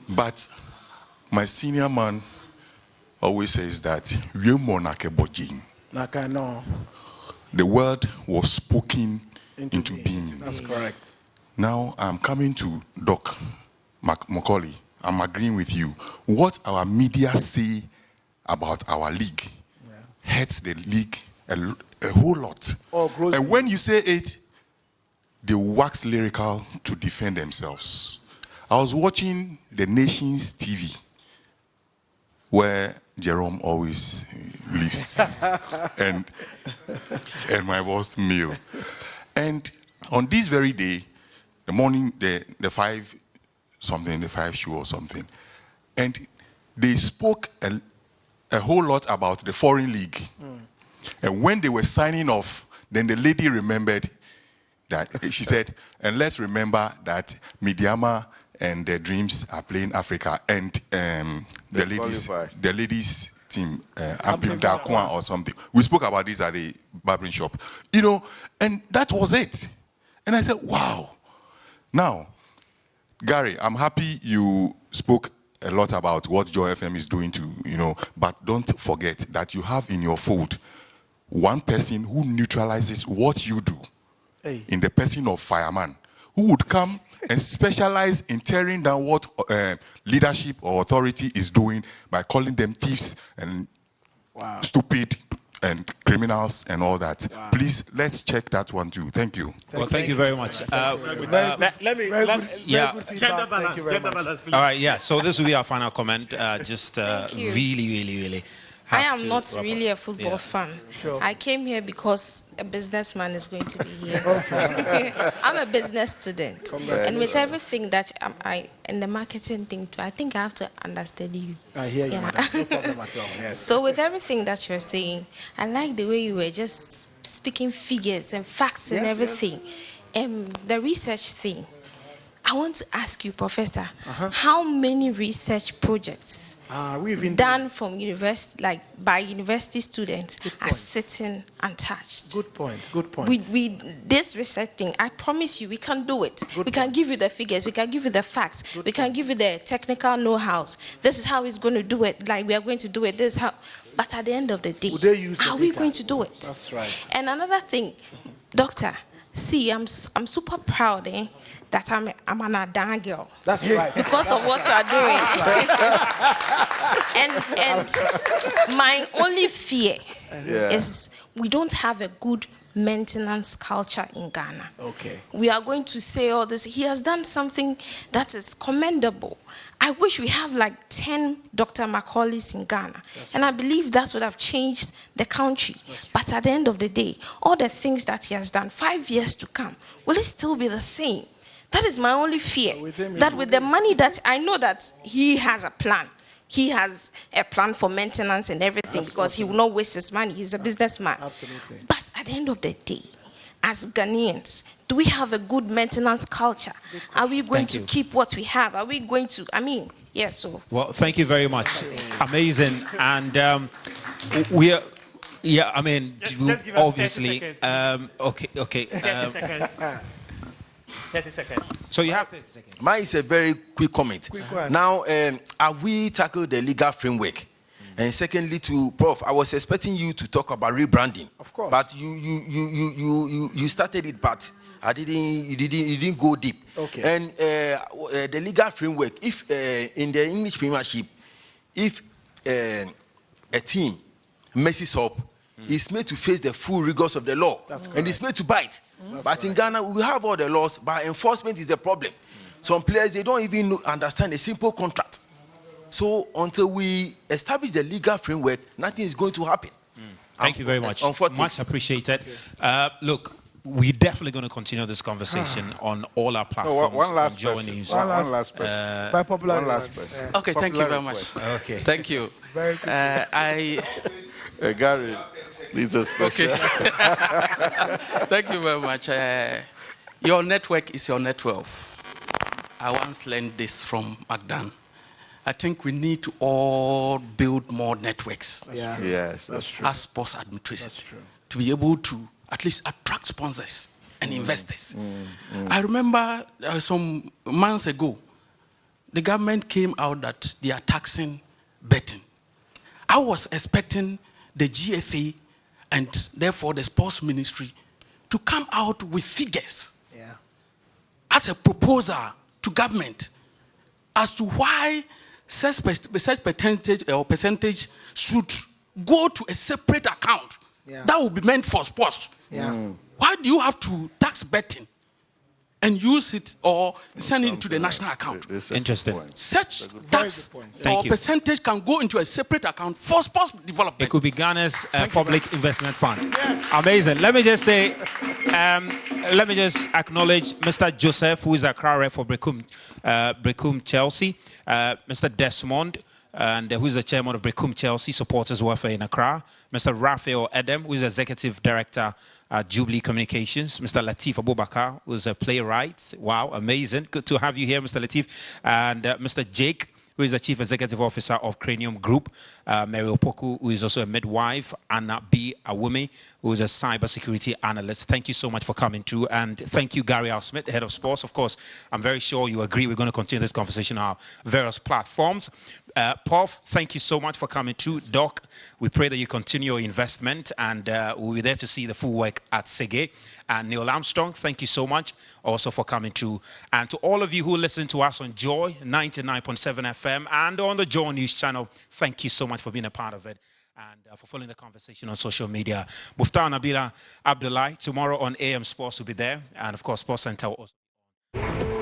but my senior man always says that No. The word was spoken into being. That's correct. Now I'm coming to Doc Macaulay. I'm agreeing with you. What our media say about our league hurts the league a whole lot. And when you say it, they wax lyrical to defend themselves. I was watching the Nations TV, where Jerome always lives, and my boss Neil. And on this very day, the morning, the 5 show or something, and they spoke a whole lot about the foreign league. And when they were signing off, then the lady remembered that she said, and let's remember that Midiama and the Dreams are playing Africa, and the ladies team, Ampim Dakwa or something. We spoke about this at the barbering shop, and that was it. And I said, wow. Now, Gary, I'm happy you spoke a lot about what Joy FM is doing but don't forget that you have in your fold one person who neutralizes what you do in the person of fireman, who would come and specialize in tearing down what leadership or authority is doing by calling them thieves and stupid and criminals and all that. Please, let's check that one too. Thank you. Thank you very much. Gender balance, please. All right, yeah. So this will be our final comment. Really. I am not really a football fan. Sure. I came here because a businessman is going to be here. I'm a business student. And with everything that I and the marketing thing too, I think I have to understand you. I hear you, madam. No problem at all. Yes. So with everything that you're saying, I like the way you were just speaking figures and facts and everything. The research thing. I want to ask you, Professor, how many research projects we've done from university, like by university students, are sitting untouched? Good point. We this research thing, I promise you, we can do it. We can give you the figures, we can give you the facts, we can give you the technical know-hows. This is how it's going to do it. Like we are going to do it. This is how. But at the end of the day, are we going to do it? That's right. And another thing, Doctor, see, I'm super proud, that I'm an Adan girl. That's right. Because of what you are doing. and my only fear is we don't have a good maintenance culture in Ghana. Okay. We are going to say all this. He has done something that is commendable. I wish we have like 10 Dr. Macaulays in Ghana. And I believe that would have changed the country. But at the end of the day, all the things that he has done, 5 years to come, will it still be the same? That is my only fear. That with the money that I know that he has a plan. He has a plan for maintenance and everything because he will not waste his money. He's a businessman. Absolutely. But at the end of the day, as Ghanaians, do we have a good maintenance culture? Are we going to keep what we have? Are we going to, so. Well, thank you very much. Amazing. And we are, obviously, 30 seconds. 30 seconds. So you have 30 seconds. Mine is a very quick comment. Now, have we tackled the legal framework? And secondly, to Prof, I was expecting you to talk about rebranding. Of course. But you started it, but you didn't go deep. Okay. And the legal framework, if in the English Premiership, if a team messes up, it's made to face the full rigors of the law. And it's made to bite. But in Ghana, we have all the laws, but enforcement is the problem. Some players, they don't even understand a simple contract. So until we establish the legal framework, nothing is going to happen. Thank you very much. Much appreciated. Look, we're definitely going to continue this conversation on all our platforms. One last Joy question. News. One last question. By popular One last request. question. Okay, thank you very much. Okay. Thank you. Very good. Gary, please Okay. Thank you very much. Your network is your net wealth. I once learned this from Magdan. I think we need to all build more networks. Yeah. Yes, that's true. As sports administrators, to be able to at least attract sponsors and investors. I remember some months ago, the government came out that they are taxing betting. I was expecting the GFA and therefore the sports ministry to come out with figures as a proposal to government as to why such percentage should go to a separate account that will be meant for sports. Why do you have to tax betting and use it or send it to the national account? Interesting. Such tax or percentage can go into a separate account for sports development. It could be Ghana's public investment fund. Amazing. Let me just say, let me just acknowledge Mr. Joseph, who is a Accra rep for Brecum Chelsea, Mr. Desmond, and who is the chairman of Brecum Chelsea Supporters Welfare in Accra, Mr. Raphael Edem, who is executive director at Jubilee Communications, Mr. Latif Abubakar, who is a playwright. Wow, amazing. Good to have you here, Mr. Latif. And Mr. Jake, who is the chief executive officer of Cranium Group, Mary Opoku, who is also a midwife, Anna B. Awumi, who is a cybersecurity analyst. Thank you so much for coming through. And thank you, Gary Al Smith, the head of sports. Of course, I'm very sure you agree we're going to continue this conversation on our various platforms. Prof, thank you so much for coming through. Doc, we pray that you continue your investment, and we'll be there to see the full work at Sege. And Neil Armstrong, thank you so much also for coming through. And to all of you who listen to us on Joy 99.7 FM and on the Joy News channel, thank you so much for being a part of it and for following the conversation on social media. Muftar Nabila Abdullahi, tomorrow on AM Sports will be there. And of course, Sports Center will also be on.